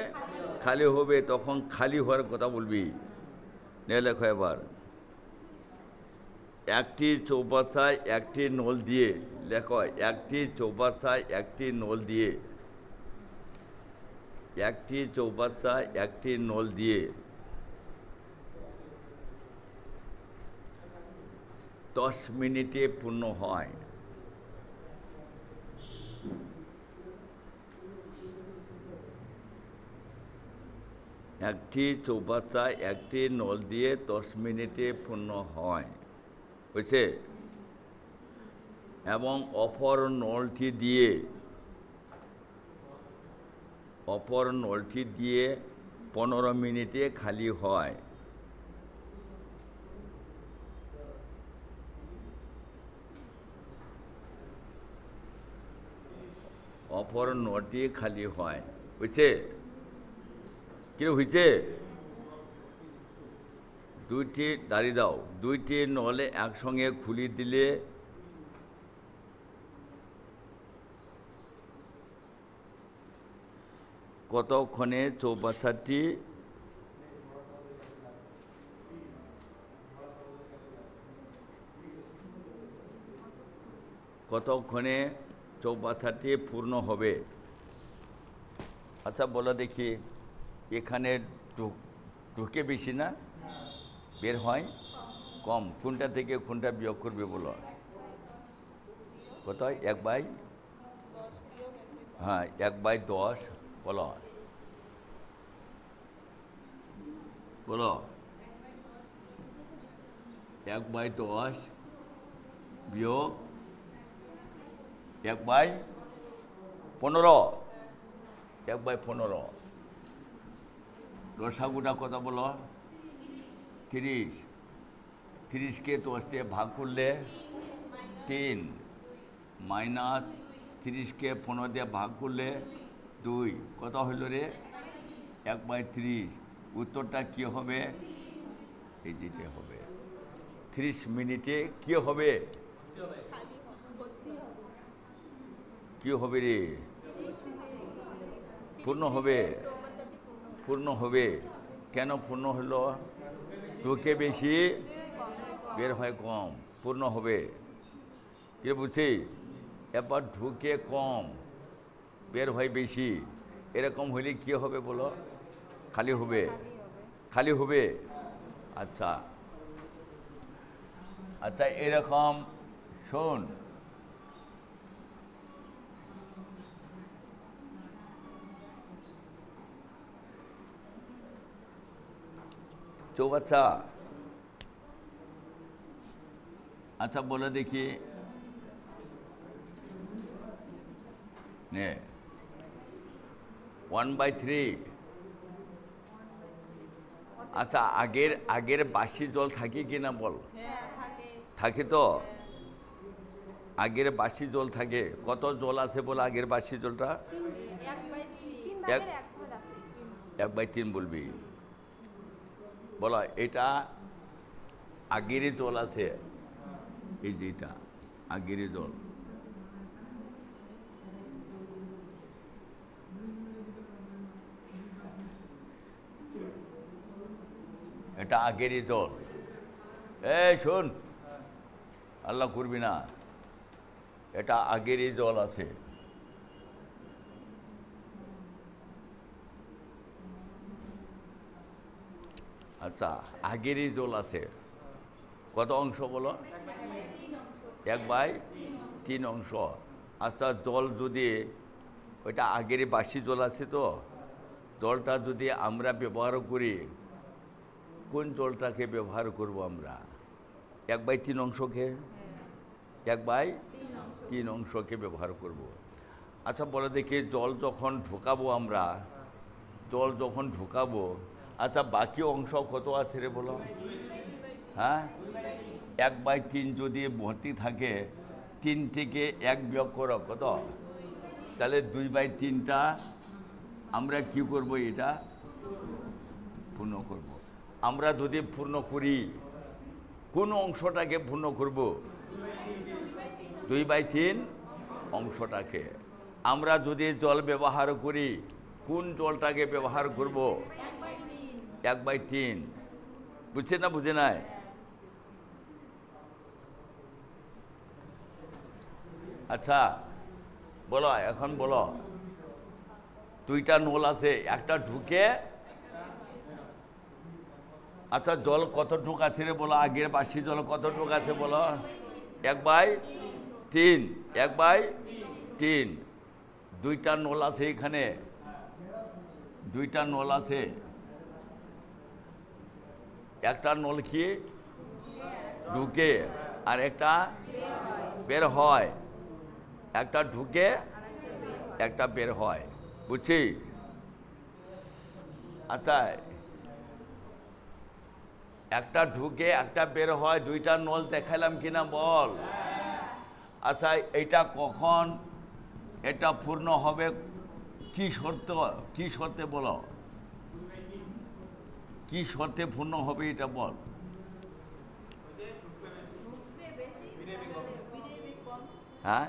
খালি হবে, তখন খালি হওয়ার কথা বলবি। নিয়ে লেখো এবার, একটি চৌবাচ্চায় একটি নল দিয়ে, লেখো একটি চৌবাচ্চায় একটি নল দিয়ে, একটি চৌবাচ্চায় একটি নল দিয়ে 10 মিনিটে পূর্ণ হয়। একটি চৌবাচ্চায় একটি নল দিয়ে 10 মিনিটে পূর্ণ হয়, বুঝছে? এবং অপর নলটি দিয়ে 15 মিনিটে খালি হয়। অপর নলটি খালি হয়, বুঝছে? কিরকম হয়েছে? দুইটি দাঁড়িয়ে দাও, দুইটি নলে একসঙ্গে খুলি দিলে কতক্ষণে চৌবাচ্চাটি পূর্ণ হবে? আচ্ছা, বলো দেখি, এখানে ঢুকে বেশি না বের হয় কম, কোনটা থেকে কোনটা বিয়োগ করবে বলো? কত? 1/, হ্যাঁ, 1/10 বলো, বলো 1/10 বিয়োগ 1/15, 1/15। লসাগুটা কথা বলো? 30, 30কে 10 দিয়ে ভাগ করলে 3, মাইনাস 30কে 15 দিয়ে ভাগ করলে 2, কত হইল রে? 1/30। উত্তরটা কি হবে? এই যেটা হবে 30 মিনিটে কি হবে? কি হবে রে? পূর্ণ হবে, পূর্ণ হবে। কেন পূর্ণ হলো? ঢুকে বেশি বের হয় কম, পূর্ণ হবে। কে বুঝছি? এবার ঢুকে কম বের হয় বেশি, এরকম হলে কি হবে বলো? খালি হবে, খালি হবে। আচ্ছা আচ্ছা, এরকম শোন, চৌবাচ্চা, আচ্ছা বলে দেখি নে 1/3। আচ্ছা আগের বাসি জল থাকে কি না বল? থাকে তো, আগের বাসি জল থাকে। কত জল আছে বল আগের বাসি জলটা? 3/1 আছে। 1/3 বলবি। বলো এটা আগেরই জল আছে, এই যে এটা আগেরই জল। এটা আগেরই জল। এই শোন, আল্লাহ করবি না, এটা আগেরই জল আছে। আচ্ছা আগেরই জল আছে, কত অংশ বলো? 1/3 অংশ। আচ্ছা জল যদি ওইটা আগেরই বাসি জল আছে, তো জলটা যদি আমরা ব্যবহার করি, কোন জলটাকে ব্যবহার করব আমরা? 1/3 অংশকে, 1/3 অংশকে ব্যবহার করব। আচ্ছা বলে দেখি জল যখন ঢুকাবো আমরা, জল যখন ঢুকাবো, আচ্ছা বাকি অংশ কত আছে রে বলো? হ্যাঁ 1/3 যদি ভর্তি থাকে, 3 থেকে 1 বিয়োগ করো কত? তাহলে 2/3টা আমরা কি করব? এটা পূর্ণ করব। আমরা যদি পূর্ণ করি, কোন অংশটাকে পূর্ণ করব? 2/3 অংশটাকে। আমরা যদি জল ব্যবহার করি, কোন জলটাকে ব্যবহার করব? 1/3। বুঝছে না বুঝে নাই? আচ্ছা বলো, এখন বলো, 2টা নল আছে, একটা ঢুকে, আচ্ছা জল কতটুক আছে রে বলো? আগের বাসি জল কতটুক আছে বলো? 1/3, 1/3। 2টা নল আছে এখানে, 2টা নল আছে। একটা নল কি ঢুকে আর একটা বের হয়, একটা ঢুকে একটা বের হয়, বুঝছি? আচ্ছা একটা ঢুকে একটা বের হয়, 2টা নল দেখাইলাম কিনা বল? আচ্ছা এটা কখন এটা পূর্ণ হবে? কি শর্তে বলো? কি শর্তে পূর্ণ হবে এটা বল? হ্যাঁ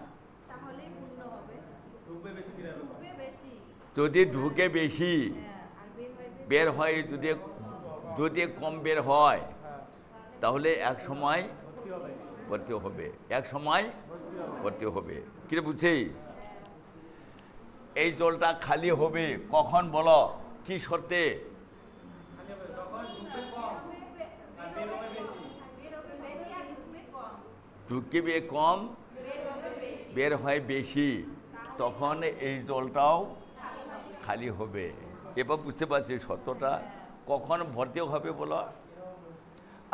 যদি ঢুকে বেশি, বের হয় যদি কম বের হয়, তাহলে এক সময় ভর্তি হবে, এক সময় ভর্তি হবে। কি বুঝছি? এই জলটা খালি হবে কখন বলো? কি শর্তে? ঢুকবে কম, বের হয় বেশি, তখন এই জলটাও খালি হবে। এবার বুঝতে পারছি সত্যটা। কখন ভর্তি হবে বলো?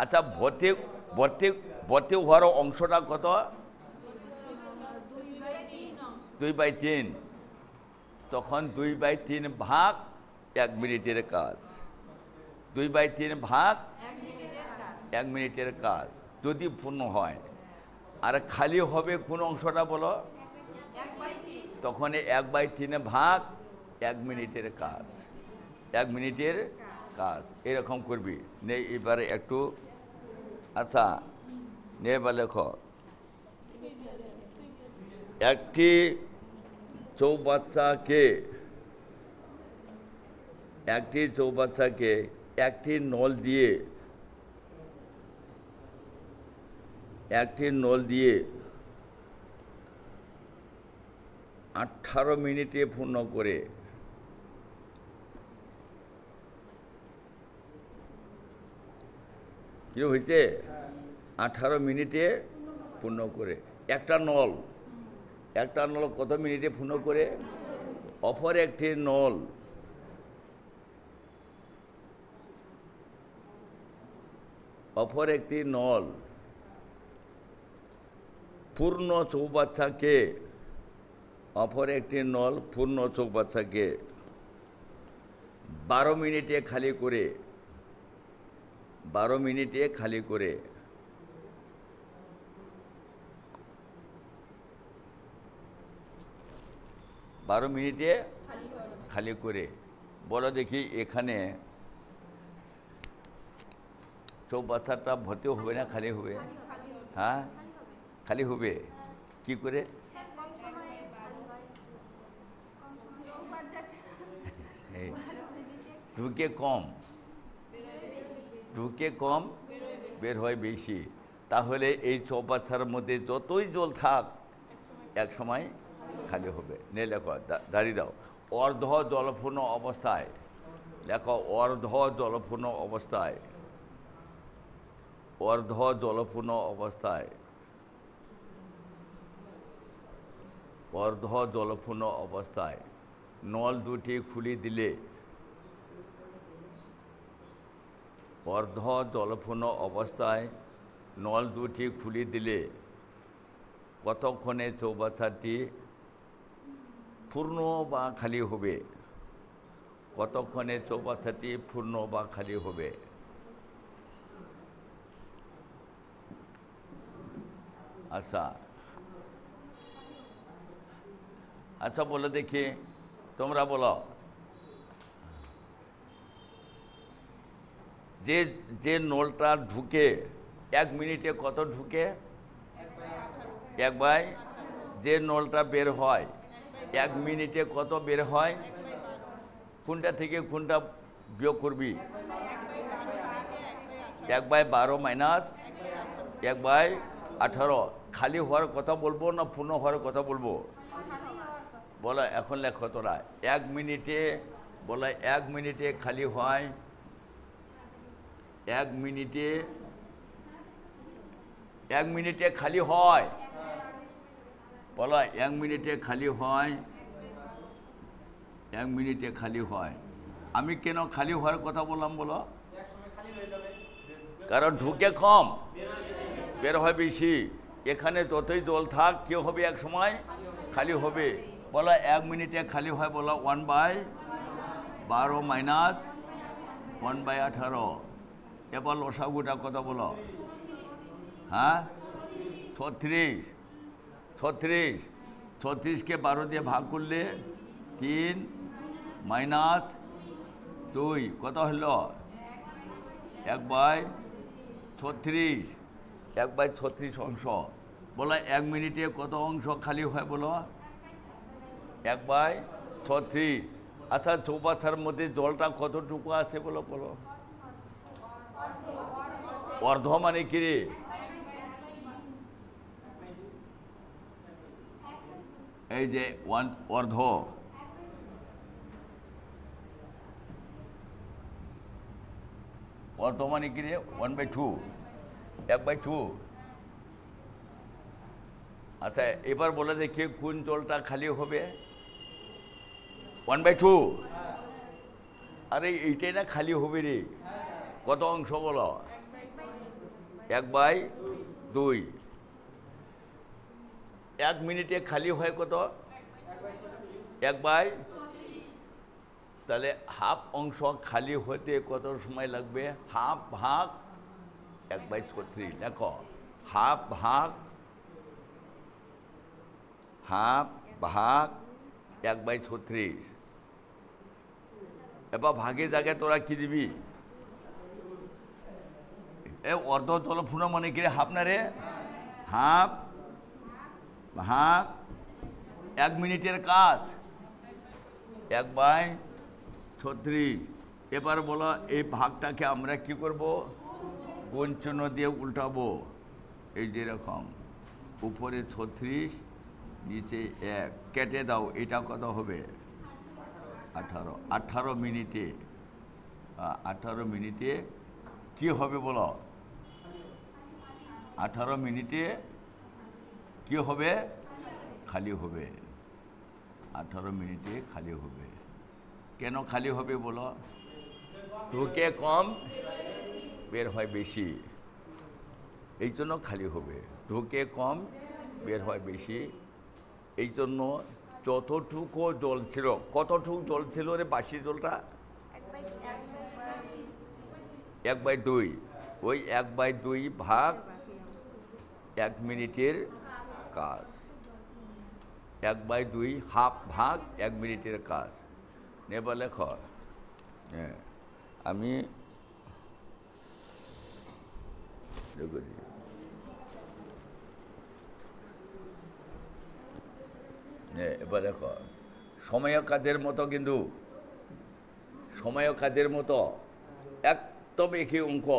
আচ্ছা ভর্তি হওয়ার অংশটা কত? 2/3। তখন 2/3 ভাগ 1 মিনিটের কাজ। 2/3 ভাগ 1 মিনিটের কাজ যদি পূর্ণ হয়। আর খালি হবে কোন অংশটা বলো? তখন 1/3 ভাগ 1 মিনিটের কাজ, 1 মিনিটের কাজ। এরকম করবি। নে এবারে একটু, আচ্ছা নে এবার লেখো, একটি চৌবাচ্চাকে একটি নল দিয়ে 18 মিনিটে পূর্ণ করে কি হয়েছে? 18 মিনিটে পূর্ণ করে। একটা নল কত মিনিটে পূর্ণ করে? অপর একটি নল অপর একটি নল পূর্ণ চৌবাচ্চাকে অপর একটি নল পূর্ণ চৌবাচ্চাকে 12 মিনিটে খালি করে 12 মিনিটে খালি করে 12 মিনিটে খালি করে বলো দেখি এখানে চৌবাচ্চাটা ভর্তি হবে না খালি হবে? হ্যাঁ, খালি হবে। কি করে? কম সময়ে ভালো হয়। কম সময়ে ঢুকে কম ঢুকে কম বের হয় বেশি। তাহলে এই চৌবাচ্চার মধ্যে যতই জল থাক এক সময় খালি হবে। নে লেখো, দাঁড়িয়ে দাও। অর্ধ জলপূর্ণ অবস্থায় লেখো, অর্ধ জলপূর্ণ অবস্থায়, অর্ধ জলপূর্ণ অবস্থায়, অর্ধ জলপূর্ণ অবস্থায় নল দুটি খুলে দিলে, অর্ধ জলপূর্ণ অবস্থায় নল দুটি খুলে দিলে কতক্ষণে চৌবাচ্চাটি পূর্ণ বা খালি হবে? কতক্ষণে চৌবাচ্চাটি পূর্ণ বা খালি হবে? আচ্ছা আচ্ছা বলে দেখি, তোমরা বলো, যে যে নলটা ঢুকে 1 মিনিটে কত ঢুকে? 1/, যে নলটা বের হয় 1 মিনিটে কত বের হয়? কোনটা থেকে কোনটা বিয়োগ করবি? 1/12 মাইনাস 1/18। খালি হওয়ার কথা বলবো না পূর্ণ হওয়ার কথা বলবো? বলো এখন লেখো তোরা। 1 মিনিটে বলো, 1 মিনিটে খালি হয়, 1 মিনিটে, 1 মিনিটে খালি হয়। বলো 1 মিনিটে খালি হয়, 1 মিনিটে খালি হয়। আমি কেন খালি হওয়ার কথা বললাম বলো? কারণ ঢুকে কম বের হয় বেশি। এখানে যতই জল থাক কি হবে? এক সময় খালি হবে। বলো 1 মিনিটে খালি হয়, বলো 1/12 মাইনাস 1/18। এবার লসাগুটা কত বলো? হ্যাঁ, 36। 36কে 12 দিয়ে ভাগ করলে 3 মাইনাস 2 কত হলো? 1/36। 1/36 অংশ। বলো 1 মিনিটে কত অংশ খালি হয়? বলো 1/36। আচ্ছা চৌবাচ্চার মধ্যে জলটা কতটুকু আছে বলো? বলো অর্ধ মানে কি রে? এই যে অর্ধ, অর্ধ মানে কি রে? 1/2, 1/2। আচ্ছা এবার বলে দেখি কোন জলটা খালি হবে? 1/2। আরে এইটাই না খালি হবে রে। কত অংশ বলো? 1/2। 1 মিনিটে খালি হয় কত? 1/, তাহলে হাফ অংশ খালি হতে কত সময় লাগবে? হাফ ভাগ 1/36। দেখো হাফ ভাগ 1/36। এবার ভাগের জায়গায় তোরা কি দিবি? অর্ধ জলপূর্ণ মানে কি রে? হাফ না রে? হাফ ভাগ 1 মিনিটের কাজ 1/36। এবার বলো এই ভাগটাকে আমরা কি করব? গুণ চিহ্ন দিয়ে উল্টাবো। এই যেরকম উপরে 36 নিচে 1 কেটে দাও। এটা কত হবে? 18। 18 মিনিটে 18 মিনিটে কি হবে বলো? 18 মিনিটে কি হবে? খালি হবে। 18 মিনিটে খালি হবে। কেন খালি হবে বলো? ঢুকে কম বের হয় বেশি। এই জন্য খালি হবে, ঢোকে কম বের হয় বেশি। এই জন্য যতটুকু জল ছিল, কতটুকু জল ছিল রে বাসি জলটা? 1/2। ওই 1/2 ভাগ 1 মিনিটের কাজ, 1/2 হাফ ভাগ 1 মিনিটের কাজ। নেবা লেখ। হ্যাঁ, আমি এবার দেখো, সময় কাজের মতো, কিন্তু সময় কাজের মতো একদম একই অঙ্ক।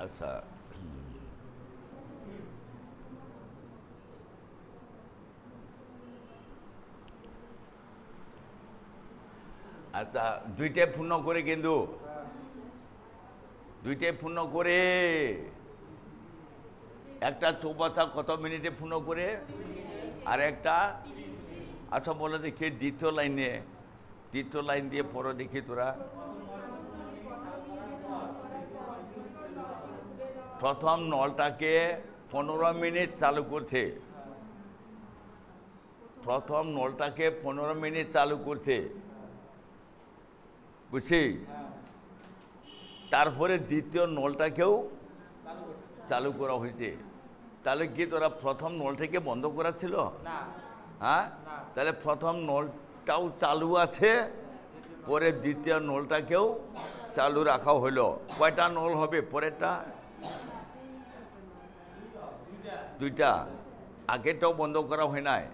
আচ্ছা, আচ্ছা, দুইটাই পূর্ণ করে, কিন্তু দুইটাই পূর্ণ করে। একটা চৌবাচ্চা কত মিনিটে পূর্ণ করে, আর একটা, আচ্ছা বলে দেখি দ্বিতীয় লাইন দিয়ে পড়ো দেখি তোরা। প্রথম নলটাকে 15 মিনিট চালু করছে, প্রথম নলটাকে 15 মিনিট চালু করছে, বুঝছি? তারপরে দ্বিতীয় নলটাকেও চালু করা হয়েছে। তাহলে কি তোরা প্রথম নলটাকে বন্ধ করা ছিল? হ্যাঁ, তাহলে প্রথম নলটাও চালু আছে, পরে দ্বিতীয় নলটাকেও চালু রাখা হলো। কয়টা নল হবে পরেরটা? দুইটা। আগেরটাও বন্ধ করা হয় নাই।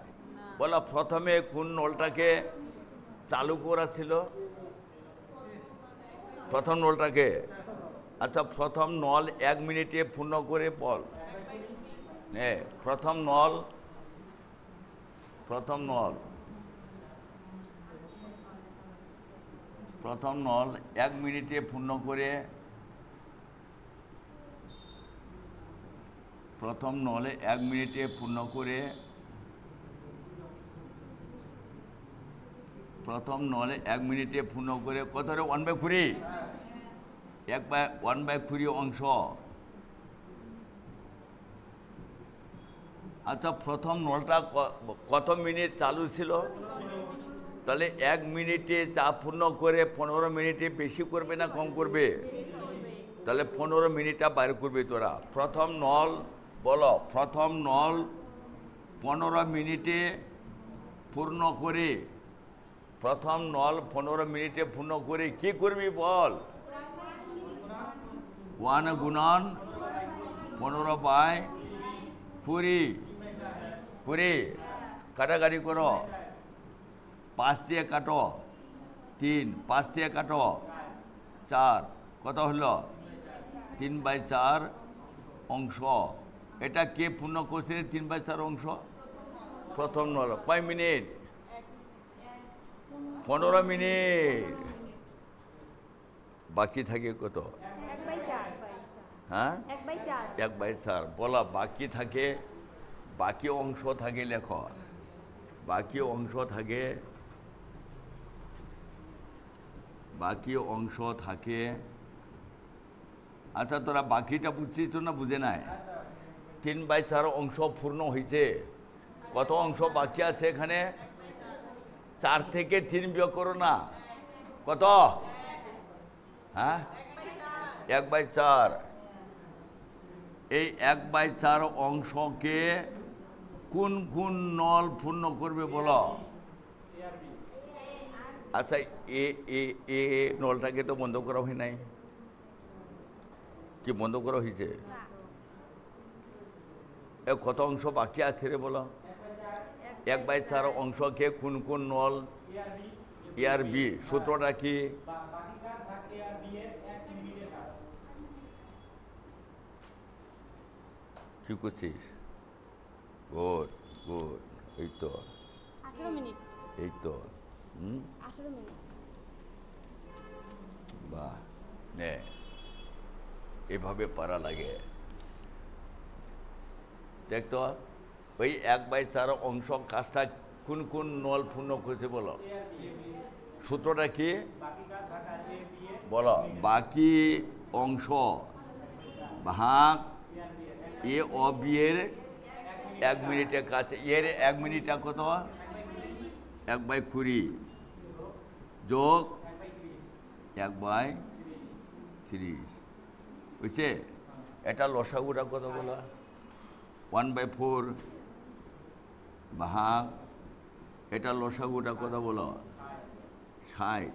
বলা প্রথমে কোন নলটাকে চালু করা ছিল? প্রথম নলটাকে। আচ্ছা, প্রথম নল 1 মিনিটে পূর্ণ করে বল। হ্যাঁ, প্রথম নল 1 মিনিটে পূর্ণ করে, প্রথম নলে 1 মিনিটে পূর্ণ করে, প্রথম নলে 1 মিনিটে পূর্ণ করে, কত রে 1/4? 1/20 অংশ। আচ্ছা, প্রথম নলটা কত মিনিট চালু ছিল? তাহলে 1 মিনিটে চাপ পূর্ণ করে 15 মিনিটে বেশি করবে না কম করবে? তাহলে 15 মিনিটটা বাইর করবে তোরা। প্রথম নল বলো, প্রথম নল 15 মিনিটে পূর্ণ করে, প্রথম নল 15 মিনিটে পূর্ণ করে কি করবি বল? 1 গুণন 15/20 করে কাটাকাটি করো। 5 দিয়ে কাটো 3, 5 দিয়ে কাটো 4, কত হলো? 3/4 অংশ। এটা কে পূর্ণ করছে 3/4 অংশ? প্রথম নল। কয় মিনিট? 15 মিনিট। বাকি থাকে কত? 1/4। হ্যাঁ, 1/4। 1/4 বলা। বাকি থাকে, বাকি অংশ থাকে, লেখো বাকি অংশ থাকে, বাকি অংশ থাকে। আচ্ছা, তোরা বাকিটা বুঝছিস তো না বুঝে নাই? 3/4 অংশ পূর্ণ হয়েছে, কত অংশ বাকি আছে এখানে? 4 থেকে 3 বিয়োগ করো না, কত? হ্যাঁ, 1/4। এই 1/4 অংশকে কোন কোন নল পূর্ণ করবে বলো? আচ্ছা, এ এ এ নলটাকে তো বন্ধ করা হয় নাই, কি বন্ধ করা হয়েছে? এ কত অংশ বাকি আছে রে বলো? 1/4 অংশকে কোন কোন নল? এ আর বি। সূত্রটা কি? কি করছিস? গুড গুড, এই তো 18 মিনিট। এই তো 18 মিনিট। বাহ, নে এভাবে পারা লাগে। দেখতো ওই 1/4 অংশ কাজটা কোন কোন নল পূর্ণ করছে বলো? সূত্রটা কি বলো? বাকি অংশ ভাগ এ ও বি এর 1 মিনিটের কাছে। এর 1 মিনিটটা কত? 1/20 যোগ 1/30, বুঝছে? এটা লসাগুটা কত বলো? 1/4 ভাগ, এটা লসাগুটা কত বলো? 60।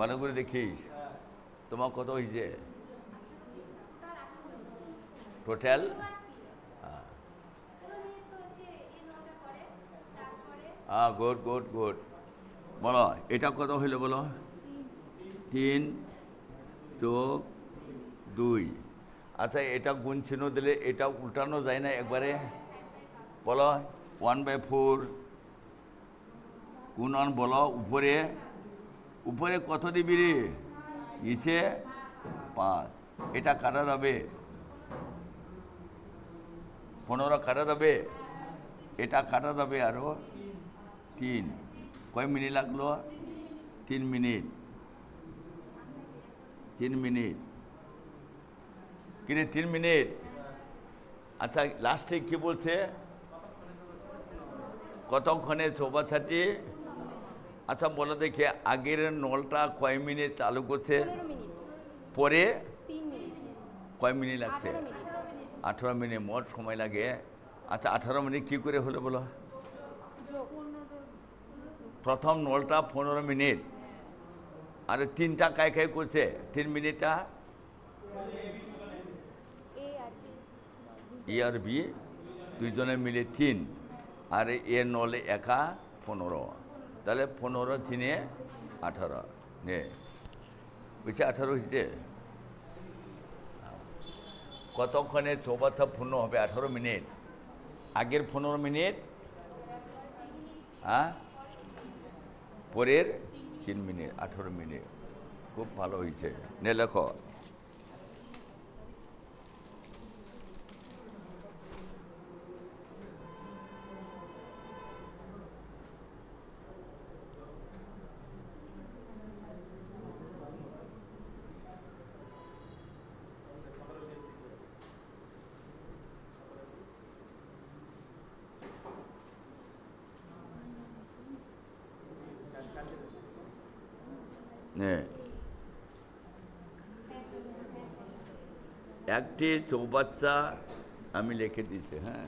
ভালো করে দেখিস, তোমার কত হয়েছে টোটাল? Good good good. বলো এটা কত হইলো বলো? 3 যোগ 2। আচ্ছা, এটা গুণ চিহ্ন দিলে এটা উল্টানো যায় না একবারে? বলো 1/4 গুণন বলো উপরে, উপরে কত দিবি রে? নিচে 5। এটা কাটা যাবে 15 কাটা যাবে, এটা কাটা যাবে আরো 3। কয় মিনিট লাগলো? 3 মিনিট। 3 মিনিট কিনে 3 মিনিট। আচ্ছা, লাস্টে কি বলছে? কতক্ষণে চৌবাচ্চাটি? আচ্ছা বলো দেখি, আগের নলটা কয় মিনিট চালু করছে? 15 মিনিট। পরে 3 মিনিট। কয় মিনিট লাগছে? 18 মিনিট। 18 মিনিট মোট সময় লাগে। আচ্ছা, 18 মিনিট কি করে হলো বলো? যোগ। প্রথম নলটা 15 মিনিট, আর 3টা কায় কায় করছে 3 মিনিটটা? এ আর বি। এ আর বি দুইজনে মিলে 3, আর এ নলে একা 15। তাহলে 15 3 18 নে, বুঝছে? 18 হয়েছে। কতক্ষণে চৌবাচ্চা পূর্ণ হবে? 18 মিনিট। আগের 15 মিনিট, হ্যাঁ, পরের 3 মিনিট, 18 মিনিট। খুব ভালো হয়েছে। নে লেখো। হ্যাঁ, একটি চৌবাচ্চা আমি লিখে দিয়েছি। হ্যাঁ,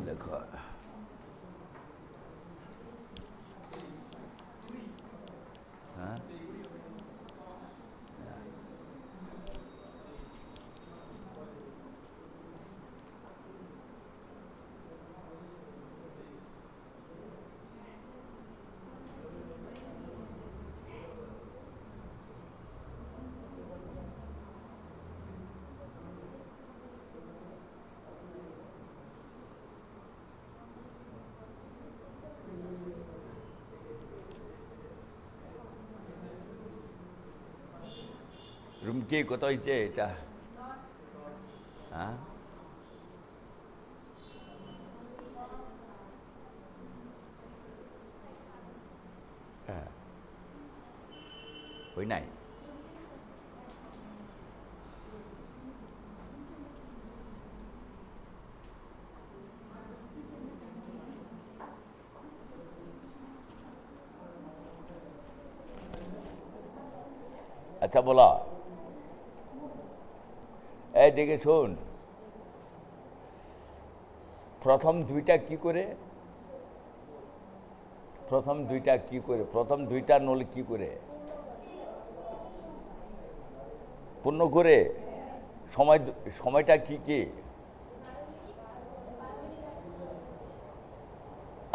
লেখা। হ্যাঁ, কি কত হয়েছে এটা? হ্যাঁ, ওই নাই। আচ্ছা বলা, এই দেখে শোন, প্রথম দুইটা কি করে, প্রথম দুইটা নল কি করে পূর্ণ করে? সময়টা কি কি?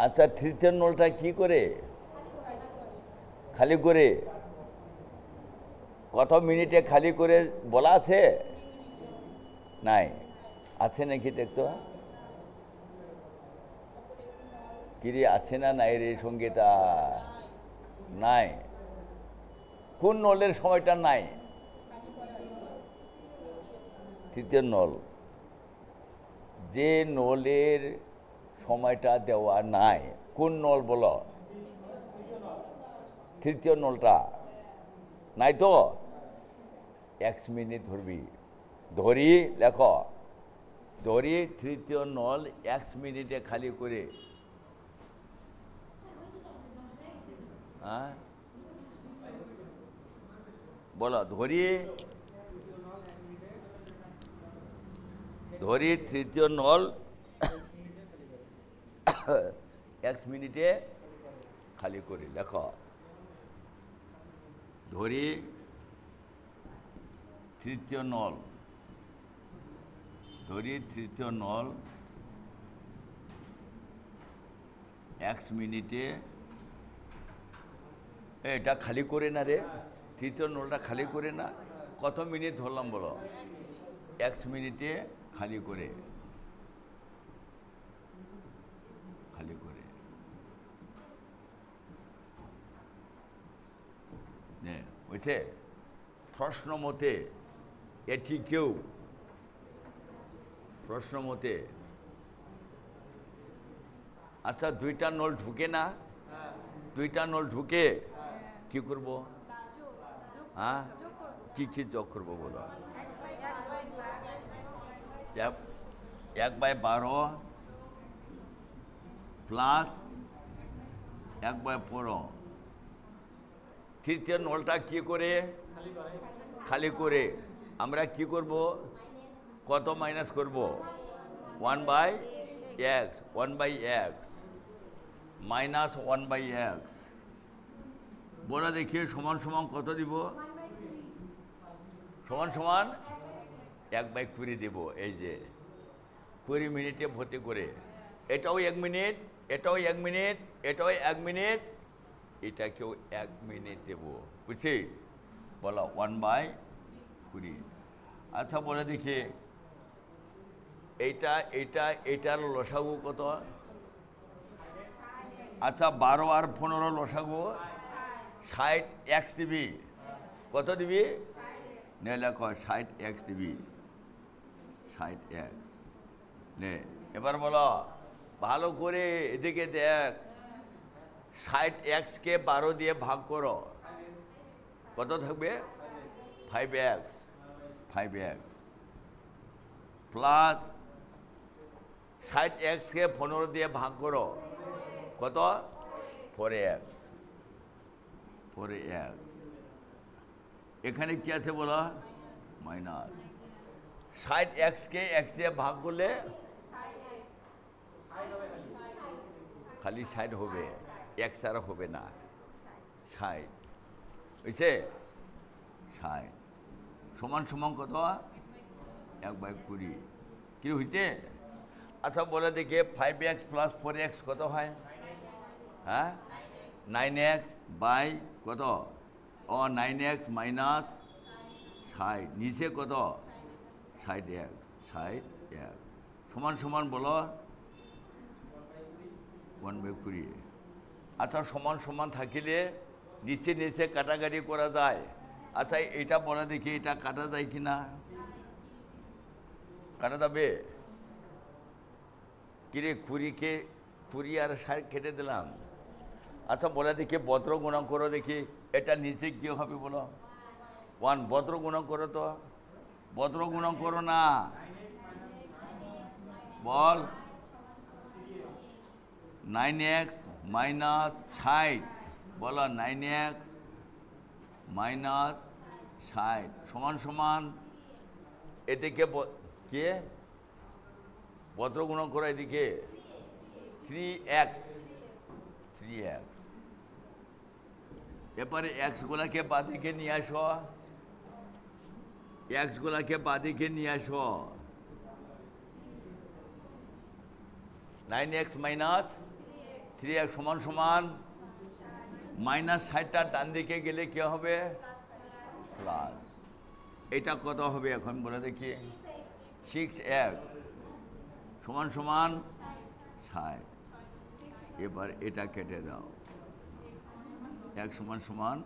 আচ্ছা, তৃতীয় নলটা কি করে? খালি করে। কত মিনিটে খালি করে বলা আছে? নাই। আছে নাকি দেখতো? কিরে আছে না নাই রে সঙ্গীতা? নাই। কোন নলের সময়টা নাই? তৃতীয় নল। যে নলের সময়টা দেওয়া নাই, কোন নল বলো? তৃতীয় নলটা নাই তো? 1 মিনিট ধরবি, ধরি লেখ, ধরি তৃতীয় নল 1 মিনিটে খালি করে। হ্যাঁ বলো, ধরি তৃতীয় নল 1 মিনিটে খালি করে লেখ। ধরি তৃতীয় নল 1 মিনিটে, এটা খালি করে না রে, তৃতীয় নলটা খালি করে না। কত মিনিট ধরলাম বলো? 1 মিনিটে খালি করে, বুঝছে? প্রশ্ন মতে এটি কেউ, প্রশ্ন মতে, আচ্ছা দুইটা নল ঢুকে না? দুইটা নল ঢুকে কি করব? হ্যাঁ, কি যোগ করবো বলো? 1/12 প্লাস 1/15। তৃতীয় নলটা কি করে? খালি করে। আমরা কি করব? কত মাইনাস করব? 1/x, 1/x minus 1/x। বলা দেখি সমান সমান কত দিব? সমান সমান 1/20 দেব। এই যে 20 মিনিটে ভর্তি করে, এটাও 1 মিনিট, এটাও 1 মিনিট, এটাও 1 মিনিট, এটাকেও 1 মিনিট দেব। বুঝছি? বলো 1/20। আচ্ছা বলে দেখি, এইটার লসাগু কত? আচ্ছা 12 আর 15 লসাগু 60x দিবি। কত দিবি? নে লেখো 60x দিবি, 60x। নে এবার বলো ভালো করে, এদিকে দেখ, 60x-কে 12 দিয়ে ভাগ করো, কত থাকবে? 5x, 5x প্লাস 60x-কে 15 দিয়ে ভাগ করো, কত? 4x, 4x। এখানে কি আছে বলো? মাইনাস। 60x-কে x দিয়ে ভাগ করলে খালি 60 হবে, x আর হবে না। 60 হয়েছে? 60 সমান সমান কত? 1/20। কি হয়েছে? আচ্ছা বলে দেখে 5x প্লাস 4x কত হয়? হ্যাঁ, 9x বাই কত? 9x মাইনাস 60, নিচে কত? 60x, 60x সমান সমান বলো 1/20। আচ্ছা সমান সমান থাকিলে নিচে নিচে কাটাকাটি করা যায়, আচ্ছা এটা বলা দেখি, এটা কাটা যায় কি না? কাটা যাবে? কিরে খুরি আর সার কেটে দিলাম। আচ্ছা বলে দেখি বদ্র গুণক করো দেখি, এটা নিচে কি হবে বলো? 1 বদ্র গুণক করো তো, বদ্র গুণক করো না, বল। 9x মাইনাস 60, বলো 9x মাইনাস 60 সমান সমান এদিকে কে বদ্র গুণক করো এদিকে 3x। এবারে এক্সগুলাকে বাদিকে নিয়ে আসো, এক্সগুলাকে বাদিকে নিয়ে আসো। 9x মাইনাস 3x সমান সমান মাইনাস 60টা ডান দিকে গেলে কি হবে? প্লাস। এটা কত হবে এখন বলে দেখি? 6x সমান সমান 60। এবার এটা কেটে দাও, 1 সমান সমান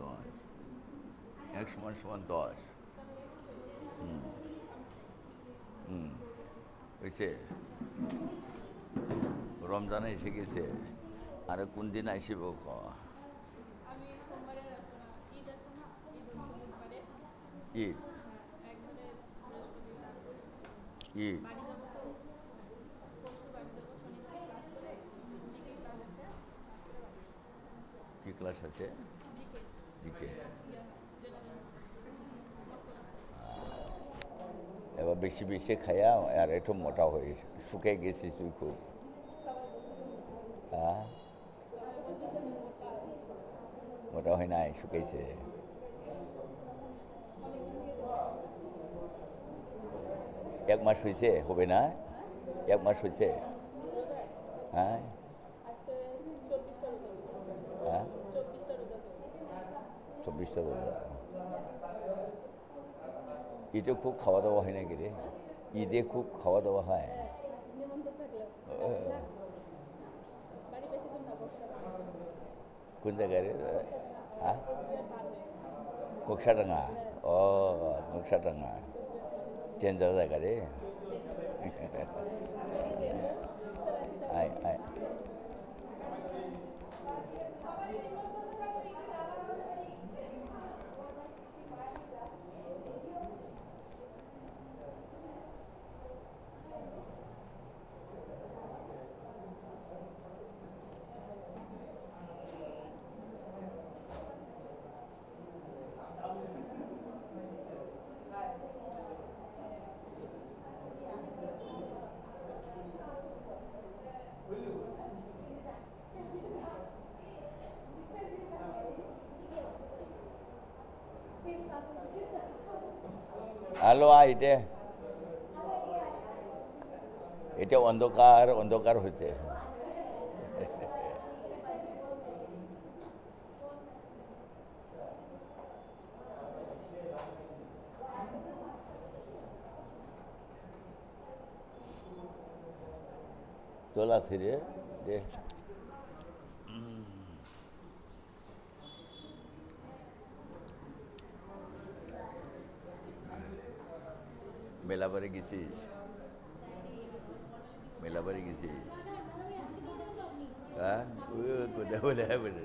10, 1 সমান সমান 10। হয়েছে? রমজানে এসে গেছে, আর কোন দিন আসিব? আমি সোমবারে আসবো না, ঈদ আছে না, ঈদ হচ্ছে বুধবারে। ঈদ একবারে বৃহস্পতিবার ঈদ বাড়ি যাবো তো, পরশু বাড়ি যাবো, শনিবার ক্লাস করে জিকে ক্লাস আছে, কি ক্লাস আছে? GK GK. যেটা এবার বেশি বেশি খাইয়া আর একটু মোটা হয়ে শুকে গেছিস তুই খুব। হ্যাঁ, মোটা হয় নাই, শুকেছে। এক মাস হয়েছে, হবে না? 1 মাস হয়েছে। হ্যাঁ আজকে 24টা রোজা, হ্যাঁ 24টা রোজা। 24টা রোজা। ঈদে খুব খাওয়া দাওয়া হয় নাকি রে? ঈদে খুব খাওয়া দাওয়া হয়? নিমন্ত্রণ থাকলে ও, বাড়ি বেশি দূর না, বর্ষা কোন জায়গায় রে? হ্যাঁ কোচবিহার পার হয়ে ঘোকসাডাঙ্গা। ও ঘোকসাডাঙ্গা, ডেঞ্জার জায়গা রে। আয় আয়। হ্যালো, এটা এটা অন্ধকার অন্ধকার হয়েছে। চল আসি রে দে। মেলাবারে গেছিস? মেলাবারে গেছিস? হ্যাঁ কোথায় বলে বলে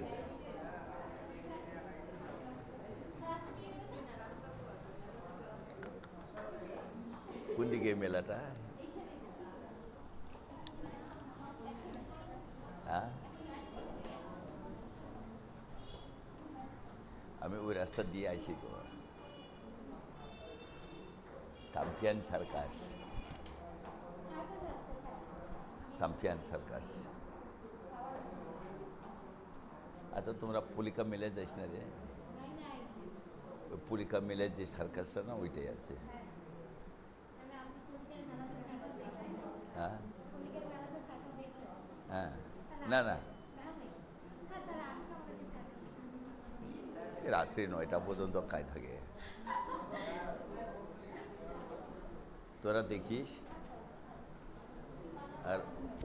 কোন দিকে মেলাটা? হ্যাঁ আমি ওই রাস্তা দিয়ে আসি তো। Champion circus, champion circus. আচ্ছা তোমরা পুলিকা মেলে যাইস না রে? ওই পুলিকা মেলে যে সার্কাসটা না, ওইটাই আছে। হ্যাঁ হ্যাঁ, না না রাত্রি 9টা পর্যন্ত কাজ থাকে। তোরা দেখিস আর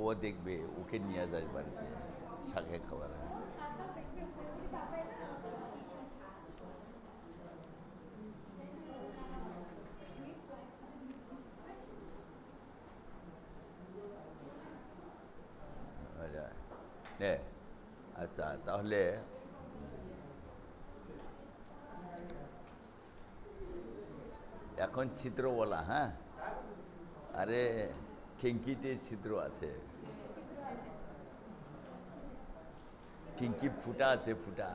ও দেখবে, ওকে নিয়ে যাস বাড়িতে শাকে খাবার। হ্যাঁ, আচ্ছা তাহলে এখন ছিদ্র বলা, হ্যাঁ, আরে টিঙ্কিতে ছিদ্র আছে, টিঙ্কি ফুটা আছে, ফুটা।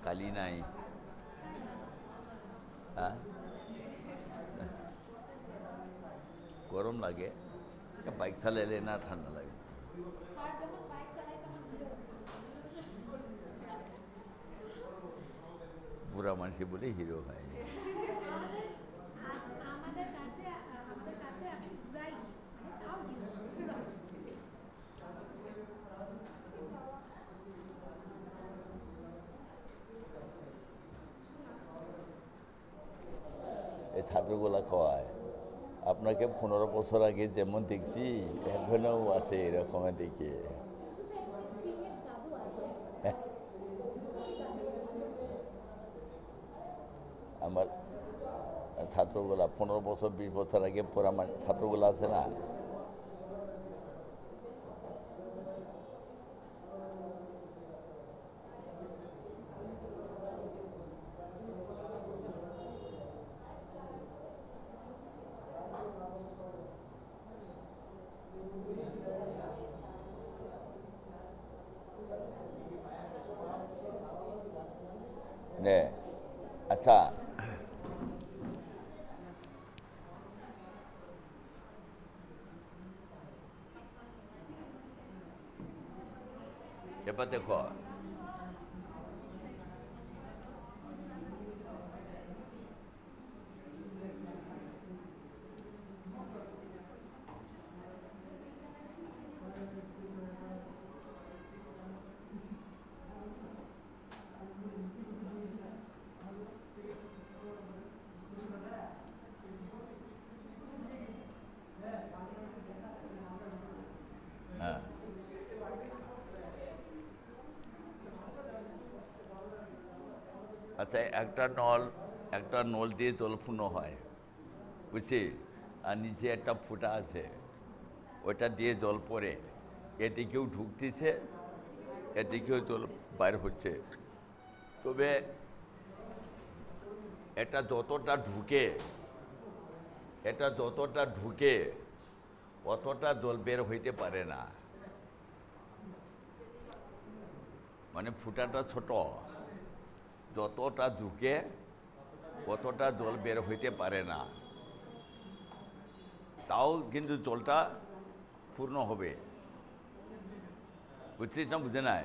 কালি নাই, হ্যাঁ, গরম লাগে, বাইক চালাইলে না ঠান্ডা লাগে? আর যখন বাইক চালাই তখন হিরো। বুড়া মানুষ বলে হিরো হয়। আমাদের কাছে আপনি বুড়াই, মানে তাও হিরো। এই ছাত্রগুলা খাওয়ায় আপনাকে 15 বছর আগে যেমন দেখছি এখনও আছে এরকমের দেখি। ক্রিকেট জাদু আছে। আমার ছাত্রগুলা 15 বছর 20 বছর আগে পড়া ছাত্রগুলা আছে না, নে, আচ্ছা এবার দেখো, হ্যাঁ, আচ্ছা একটা নল দিয়ে জল পূর্ণ হয়, বুঝছি, আর নিচে একটা ফুটা আছে, ওইটা দিয়ে জল পড়ে, এদিকেও ঢুকতেছে, এদিকেও জল বাইর হচ্ছে। তবে এটা যতটা ঢুকে অতটা জল বের হইতে পারে না, মানে ফুটাটা ছোট, যতটা ঢুকে অতটা জল বের হইতে পারে না, তাও কিন্তু জলটা পূর্ণ হবে, বুঝছিস না, বুঝে নাই?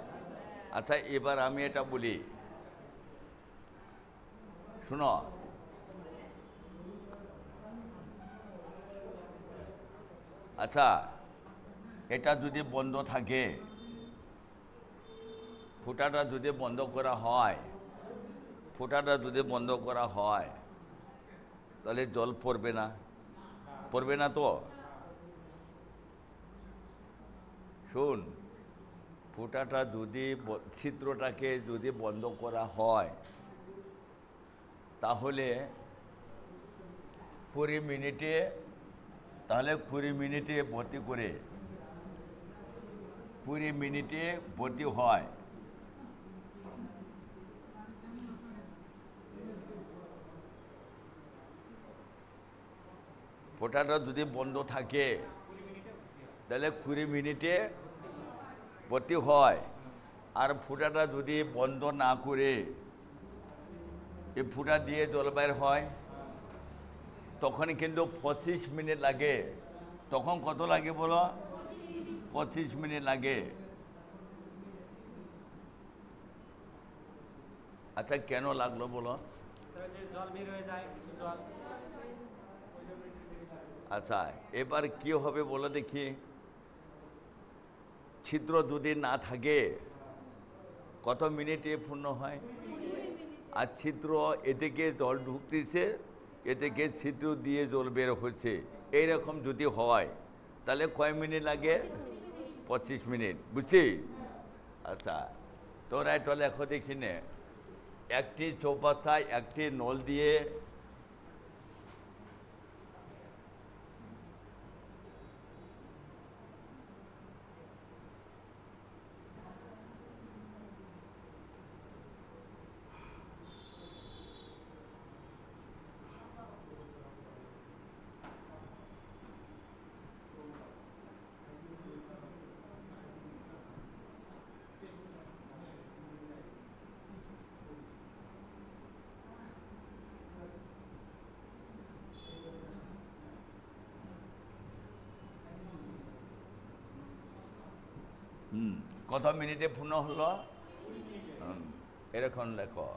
আচ্ছা এবার আমি এটা বলি, শুনো, আচ্ছা এটা যদি বন্ধ থাকে, ফুটাটা যদি বন্ধ করা হয়, তাহলে জল পড়বে না তো? শুন, ফুটাটা যদি ছিদ্রটাকে যদি বন্ধ করা হয়, তাহলে 20 মিনিটে ভর্তি করে 20 মিনিটে ভর্তি হয়। ফোঁটাটা যদি বন্ধ থাকে তাহলে 20 মিনিটে ভর্তি হয়, আর ফুটাটা যদি বন্ধ না করে এই ফুটা দিয়ে জল বের হয়, তখন কিন্তু 25 মিনিট লাগে। তখন কত লাগে বলো? 25 মিনিট লাগে। আচ্ছা কেন লাগলো বলো? জল বের হয়ে যায়, কিছু জল। আচ্ছা এবার কি হবে বলো দেখি, ছিদ্র যদি না থাকে কত মিনিটে পূর্ণ হয়? আর ছিদ্র এদিকে জল ঢুকতেছে, এদিকে ছিদ্র দিয়ে জল বের হচ্ছে, এইরকম যদি হয় তাহলে কয় মিনিট লাগে? 25 মিনিট, বুঝছি? আচ্ছা তোরা এটা লেখো দেখি নে, একটি চৌপাতায় একটি নল দিয়ে কত মিনিটে পূর্ণ হলো? এরকম লেখো।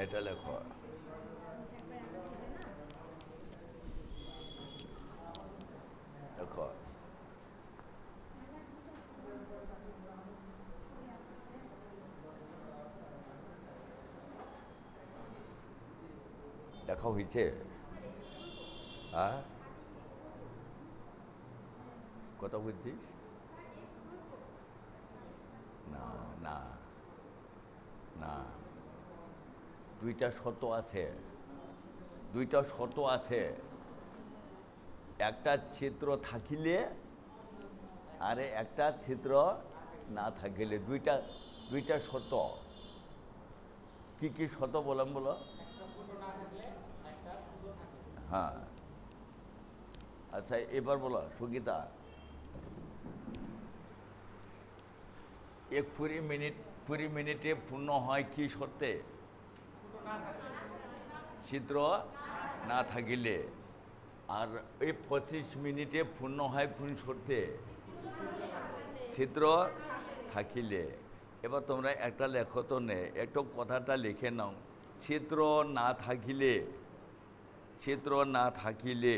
এটা লেখো। লেখো। লেখা হয়েছে? হ্যাঁ, কথা বলছিস? না না না, দুইটা শর্ত আছে, দুইটা শর্ত আছে। একটা ছিদ্র থাকিলে আর একটা ছিদ্র না থাকিলে, দুইটা দুইটা শর্ত। কি কি শর্ত বললাম বলো? হ্যাঁ, আচ্ছা এবার বলো সঙ্গীতা। 20 মিনিটে পূর্ণ হয় কি শর্তে? ছিদ্র না থাকিলে। আর এই 25 মিনিটে পূর্ণ হয় কোন শর্তে? ছিদ্র থাকিলে। এবার তোমরা একটা লেখো তো নে, একটু কথাটা লিখে নাও। ছিদ্র না থাকিলে, ছিদ্র না থাকিলে,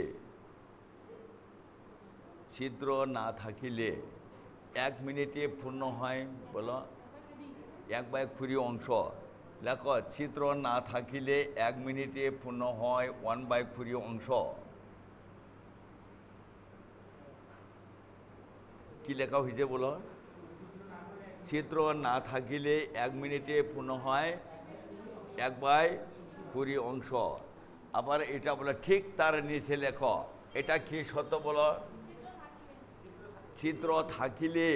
ছিদ্র না থাকিলে 1 মিনিটে পূর্ণ হয়, বলো 1/20 অংশ। লেখো, ছিদ্র না থাকিলে 1 মিনিটে পূর্ণ হয় 1/20 অংশ। কি লেখা হয়েছে বলো? ছিদ্র না থাকিলে 1 মিনিটে পূর্ণ হয় 1/20 অংশ। আবার এটা বলো, ঠিক তার নিচে লেখো, এটা কি শর্ত বলো? ছিদ্র থাকিলে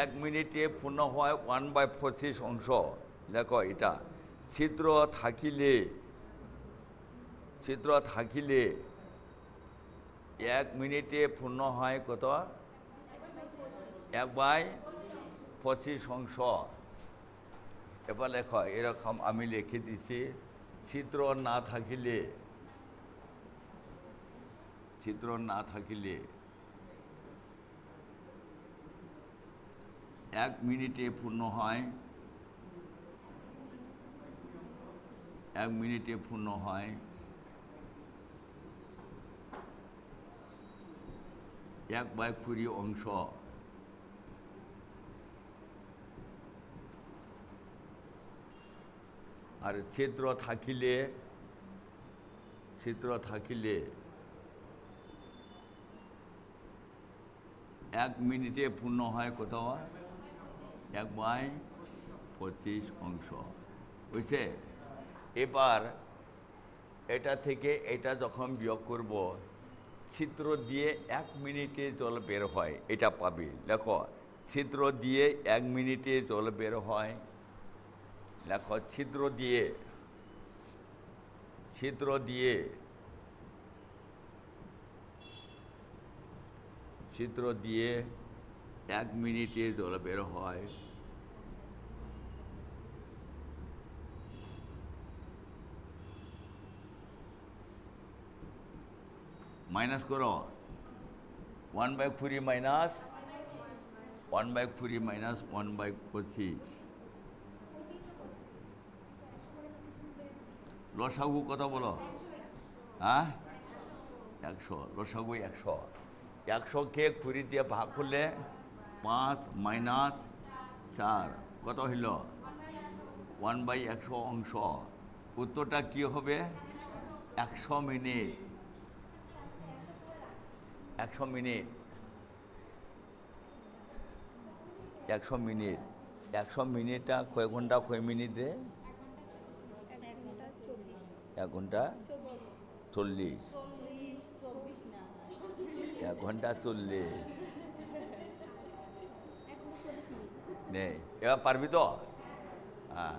1 মিনিটে পূর্ণ হয় 1/25 অংশ। লেখো এটা, ছিদ্র থাকিলে, ছিদ্র থাকিলে 1 মিনিটে পূর্ণ হয় কত? 1/25 অংশ। এবার লেখো, এরকম আমি লিখে দিচ্ছি। ছিদ্র না থাকিলে, ছিদ্র না থাকিলে 1 মিনিটে পূর্ণ হয়, 1 মিনিটে পূর্ণ হয় 1/20 অংশ। আর ছিদ্র থাকিলে, ছিদ্র থাকিলে 1 মিনিটে পূর্ণ হয় কত? 1/25 অংশ। বুঝছে? এবার এটা থেকে এটা যখন বিয়োগ করব, ছিদ্র দিয়ে 1 মিনিটে জল বের হয়, এটা পাবি। দেখো, ছিদ্র দিয়ে 1 মিনিটে জল বের হয় লেখো ছিদ্র দিয়ে, ছিদ্র দিয়ে, ছিদ্র দিয়ে 1 মিনিটে জল বের হয়। মাইনাস করো, 1/20 মাইনাস 1/20 মাইনাস 1/25। লসাগু কত বলো? হ্যাঁ, 100। লসাগু 100। 100কে 20 দিয়ে ভাগ করলে 5 মাইনাস 4 কত হইল? 1/100 অংশ। উত্তরটা কি হবে? 100 মিনিট। 100 minute, 100 minute. 100 মিনিটটা কয় ঘন্টা কয় মিনিট রে? 1 ঘন্টা 40। 1 ঘন্টা 40 নেই। এবার পারবি তো? হ্যাঁ,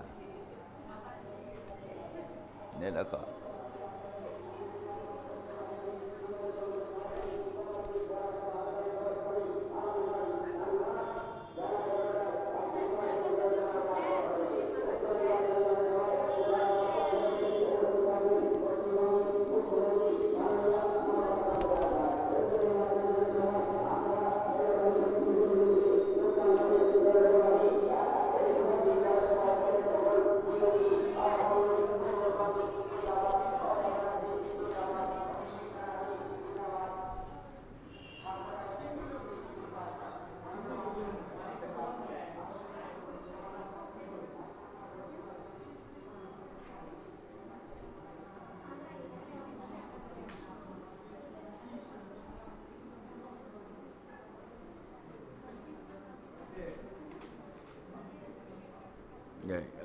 নে দেখো।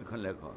এখন লেখো।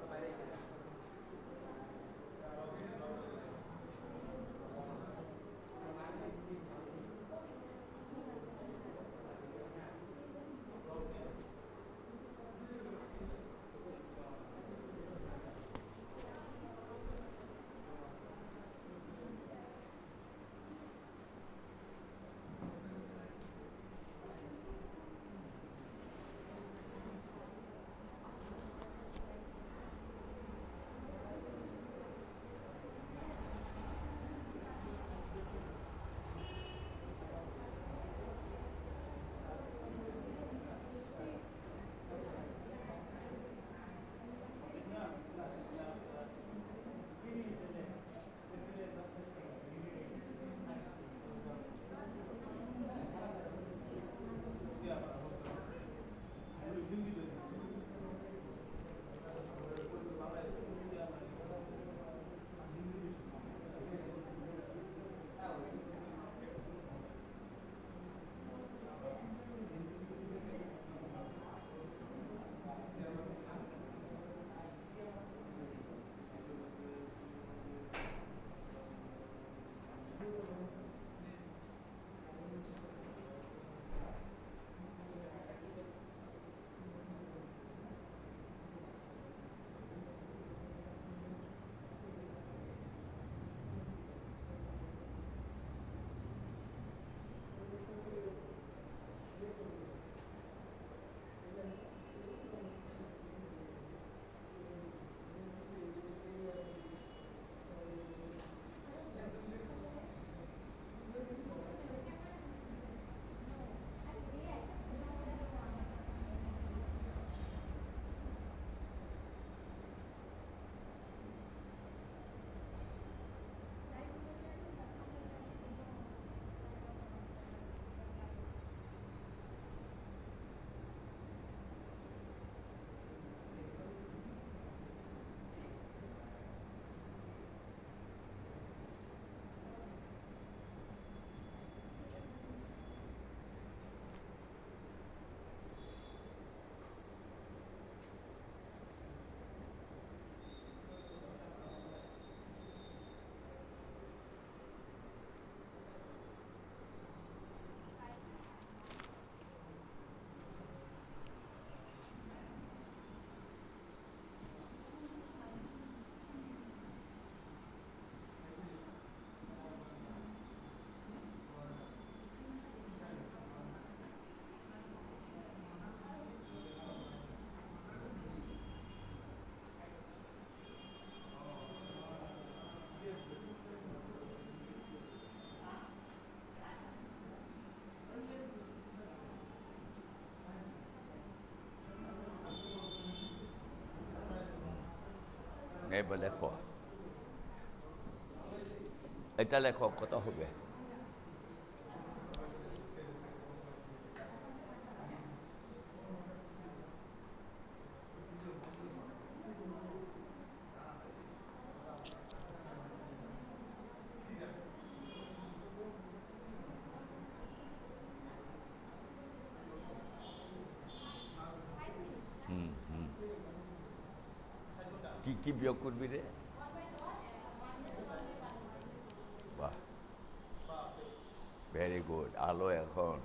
এবার লেখো, এটা লেখো, কত হবে? কি কি বিয়োগ করবি রে? বাহ, ভেরি গুড। আলো এখন,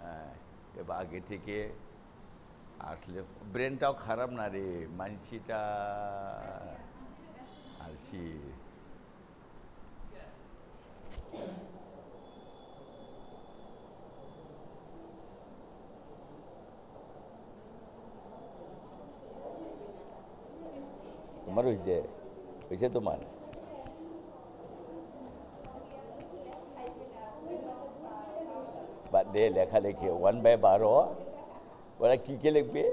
হ্যাঁ, এবার আগে থেকে আসলে ব্রেনটাও খারাপ না রে, মানসিটা আলসি। তোমার হয়েছে তোমার? বাদ দে লেখালেখি, 1/12 ওরা কী কে লিখবে?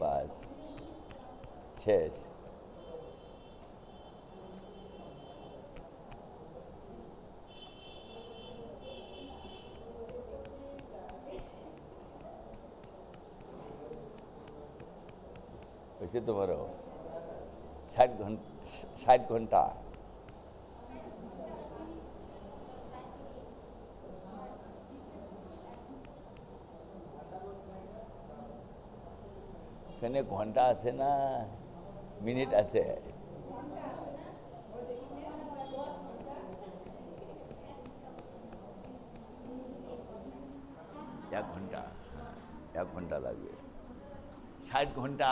বাস, শেষ। হয়েছে তোমারও? 60 ঘন্টা। এখানে ঘন্টা আছে না মিনিট আছে? 1 ঘন্টা, 1 ঘন্টা লাগবে। 60 ঘন্টা,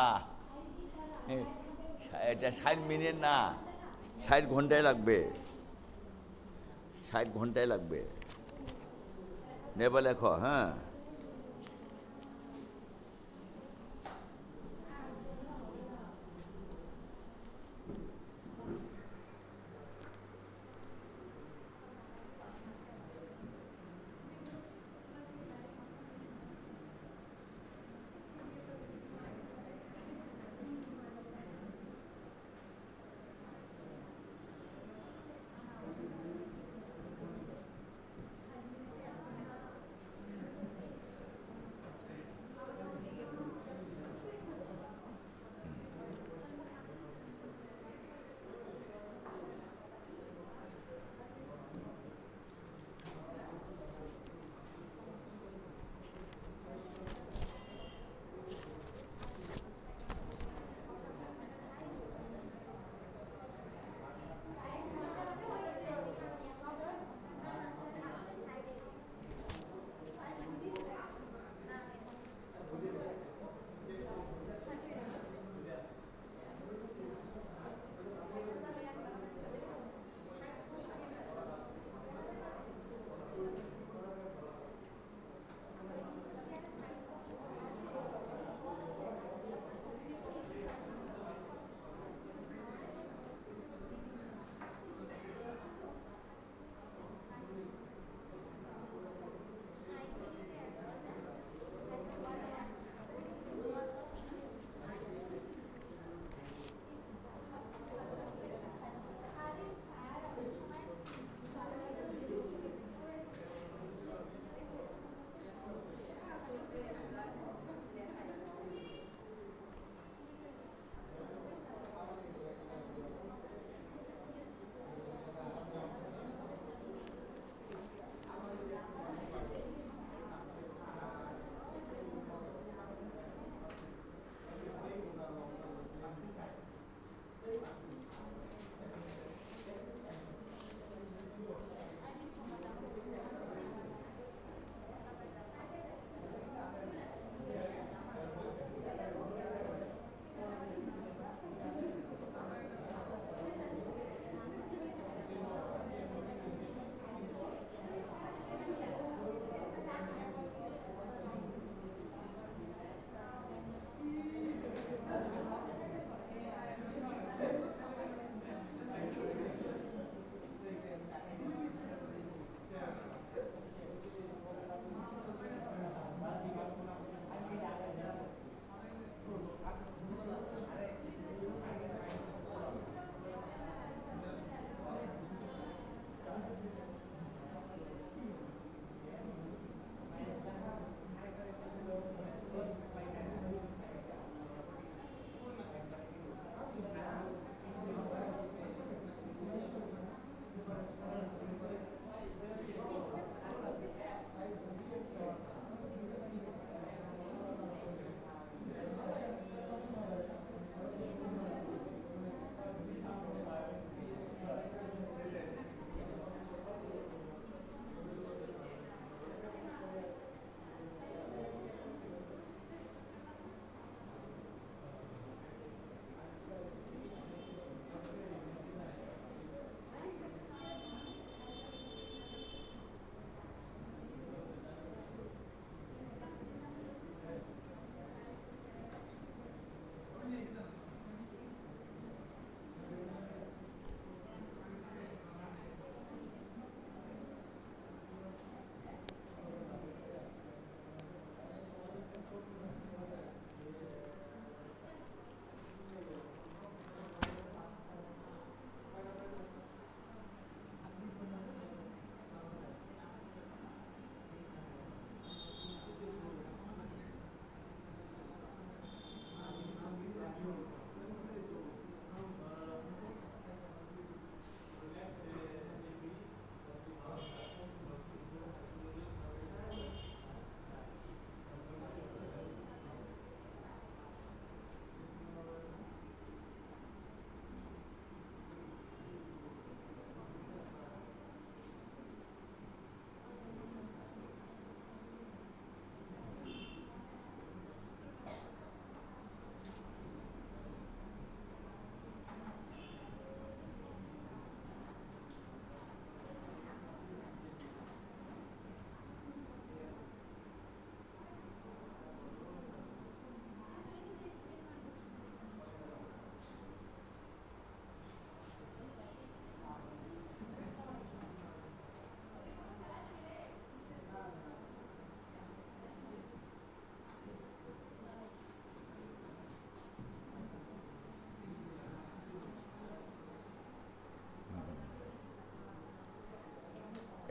এটা 60 মিনিট না, 60 ঘন্টায় লাগবে, 60 ঘন্টায় লাগবে। নেবে লেখো, হ্যাঁ।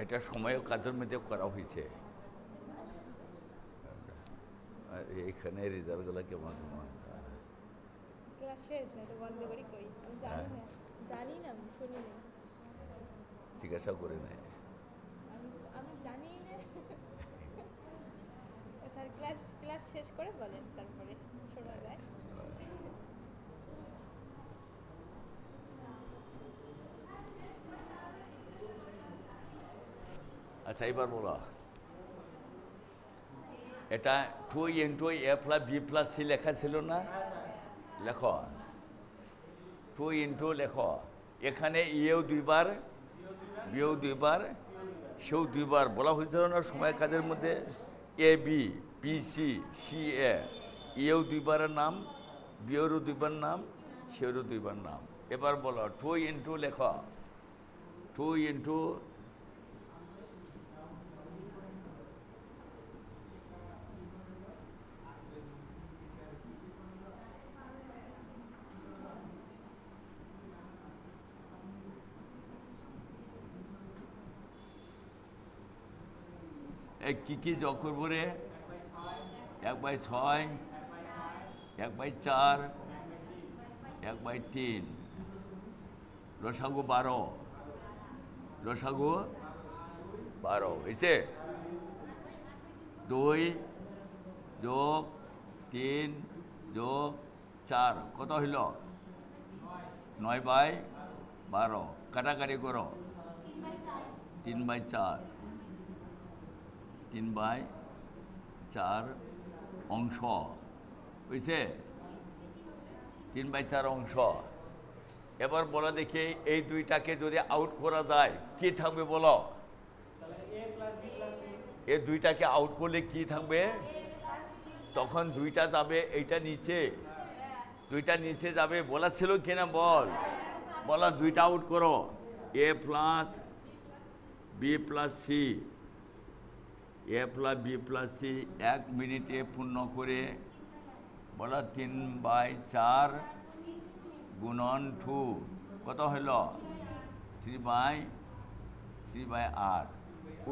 এটা সময় ও কাজের মধ্যে করা হয়েছে। আর এইখানে রেজাল্টগুলো কেমন কেমন? ক্লাস শেষ এটা বন্ধ করি কই আমি জানি না আমি শুনি না জিজ্ঞাসা করে নেয়। আমি জানি না স্যার ক্লাস শেষ করে বলেন তারপরে শোনা যায়। আচ্ছা এবার বলো, এটা 2 × a + b + c লেখা ছিল না? লেখো 2 × লেখো, এখানে এও দুইবার বিও দুইবার সেও দুইবার বলা হয়েছিল না সময় কাজের মধ্যে? A B, B C, C এ, এও দুইবারের নাম, বিওরও দুইবার নাম, সেওরও দুইবার নাম। এবার বলো 2 × লেখো, 2 × কি যোগ করবো রে? 1/6, 1/4, 1/3, লসাগু 12, লসাগু 12 হয়েছে। 2 + 3 + 4 কত হইল? 9/12। কাটাকাটি করো, 3/4, 3/4 অংশ বুঝছে? 3/4 অংশ। এবার বলো দেখি এই দুইটাকে যদি আউট করা যায় কি থাকবে বলো? এই দুইটাকে আউট করলে কি থাকবে? তখন দুইটা যাবে এইটা নিচে, দুইটা নিচে যাবে। বলা ছিল কিনা বল? বলা দুইটা আউট করো, a + b + c, a + b + c 1 মিনিটে পূর্ণ করে বলা 3/4 × 2 কত হইল? 3/8।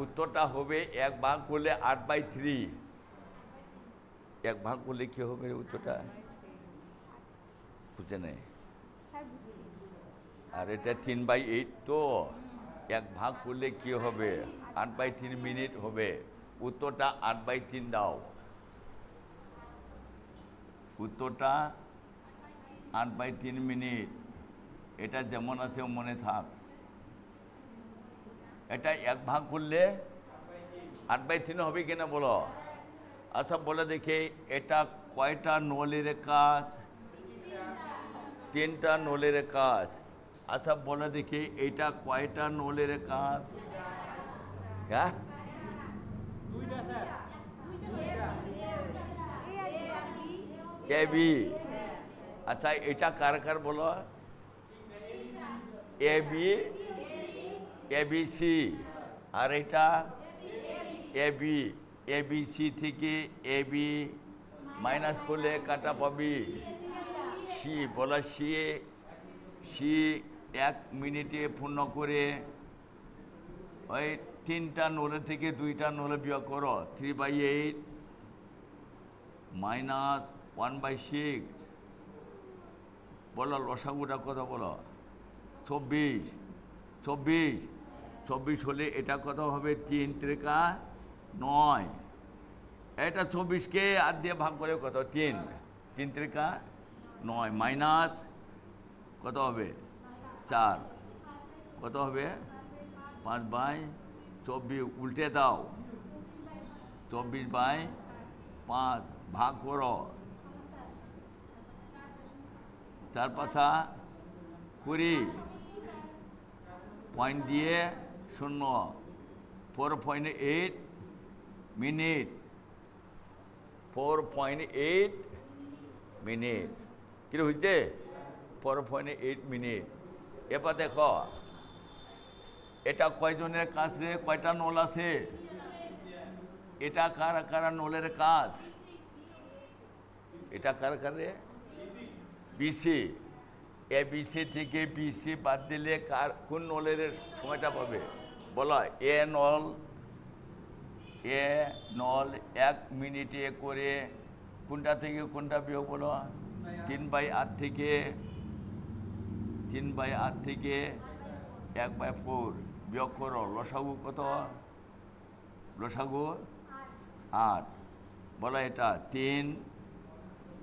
উত্তরটা হবে 1 ভাগ করলে 8/3। 1 ভাগ করলে কি হবে উত্তরটা? বুঝে নেই। আর এটা 3/8 তো 1 ভাগ করলে কি হবে? 8/3 মিনিট হবে। উত্তরটা 8/3 দাও। উত্তরটা 8/3 মিনিট। এটা যেমন আছে মনে থাক। এটা 1 ভাগ করলে 8/3 হবে কিনা বলো? আচ্ছা বলে দেখে এটা কয়টা নলের কাজ? 3টা নলের কাজ। আচ্ছা বলে দেখি এইটা কয়টা নলের কাজ? হ্যাঁ এ বি। আচ্ছা এটা কার কার বলো? A B, A B C. আর এটা A B, A B C থেকে এ বি মাইনাস করলে কাটা পাবি সি। বলা সি, সি 1 মিনিটে পূর্ণ করে ওই 3টা নলের থেকে 2টা নলে বিয়োগ করো। 3/8 মাইনাস 1/6। বলো লসাগুটা কত বলো? 24। 24, 24 হলে এটা কত হবে? 3 × 9। এটা 24কে 8 দিয়ে ভাগ করে কত? 3। 3 × 9 মাইনাস কত হবে? 4। কত হবে? 5/24 উল্টে দাও। 24/5 ভাগ করো। 4×5 20 পয়েন্ট দিয়ে 0। 4.8 মিনিট। 4.8 মিনিট। কি হয়েছে? 4.8 মিনিট। এবার দেখো এটা কয়জনের কাজ রে? কয়টা নল আছে? এটা কারা কারা নলের কাজ? এটা কারা কারে? বিসি। এ বিসি থেকে বিসি বাদ দিলে কোন নলের সময়টা পাবে? বলো এ নল 1 মিনিটে করে কোনটা থেকে কোনটা বিয়োগ বলো 3/8 থেকে 1/4 বিয়োগ করো। লসাগু কত? লসাগু 8। বলো এটা 3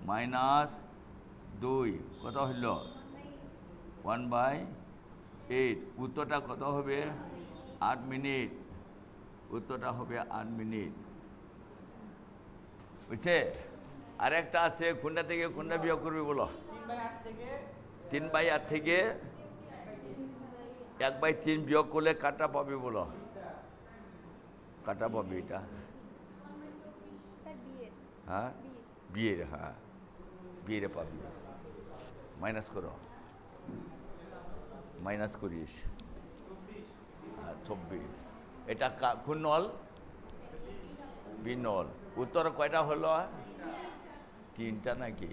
- 2 কত হইল? 1/8। উত্তরটা কত হবে? 8 মিনিট। উত্তরটা হবে 8 মিনিট। বুঝছে? আরেকটা আছে, কোনটা থেকে কোনটা বিয়োগ করবে বলো? 3/8 থেকে 1/3 বিয়োগ করলে কাটা পাবে বলো? কাটা পাবে এটা? স্যার বিয়ের হ্যাঁ, বিয়ের। হ্যাঁ, বিয়ের পাবি। মাইনাস করো, মাইনাস করিস। 24। এটা কোন নল? বি নল। উত্তর কয়টা হলো? 3টা নাকি?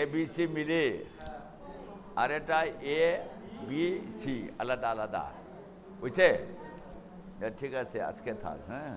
এবিসি মিলে, আর এটা ABC আলাদা আলাদা। বুঝছে? ঠিক আছে, আজকে থাক। হ্যাঁ।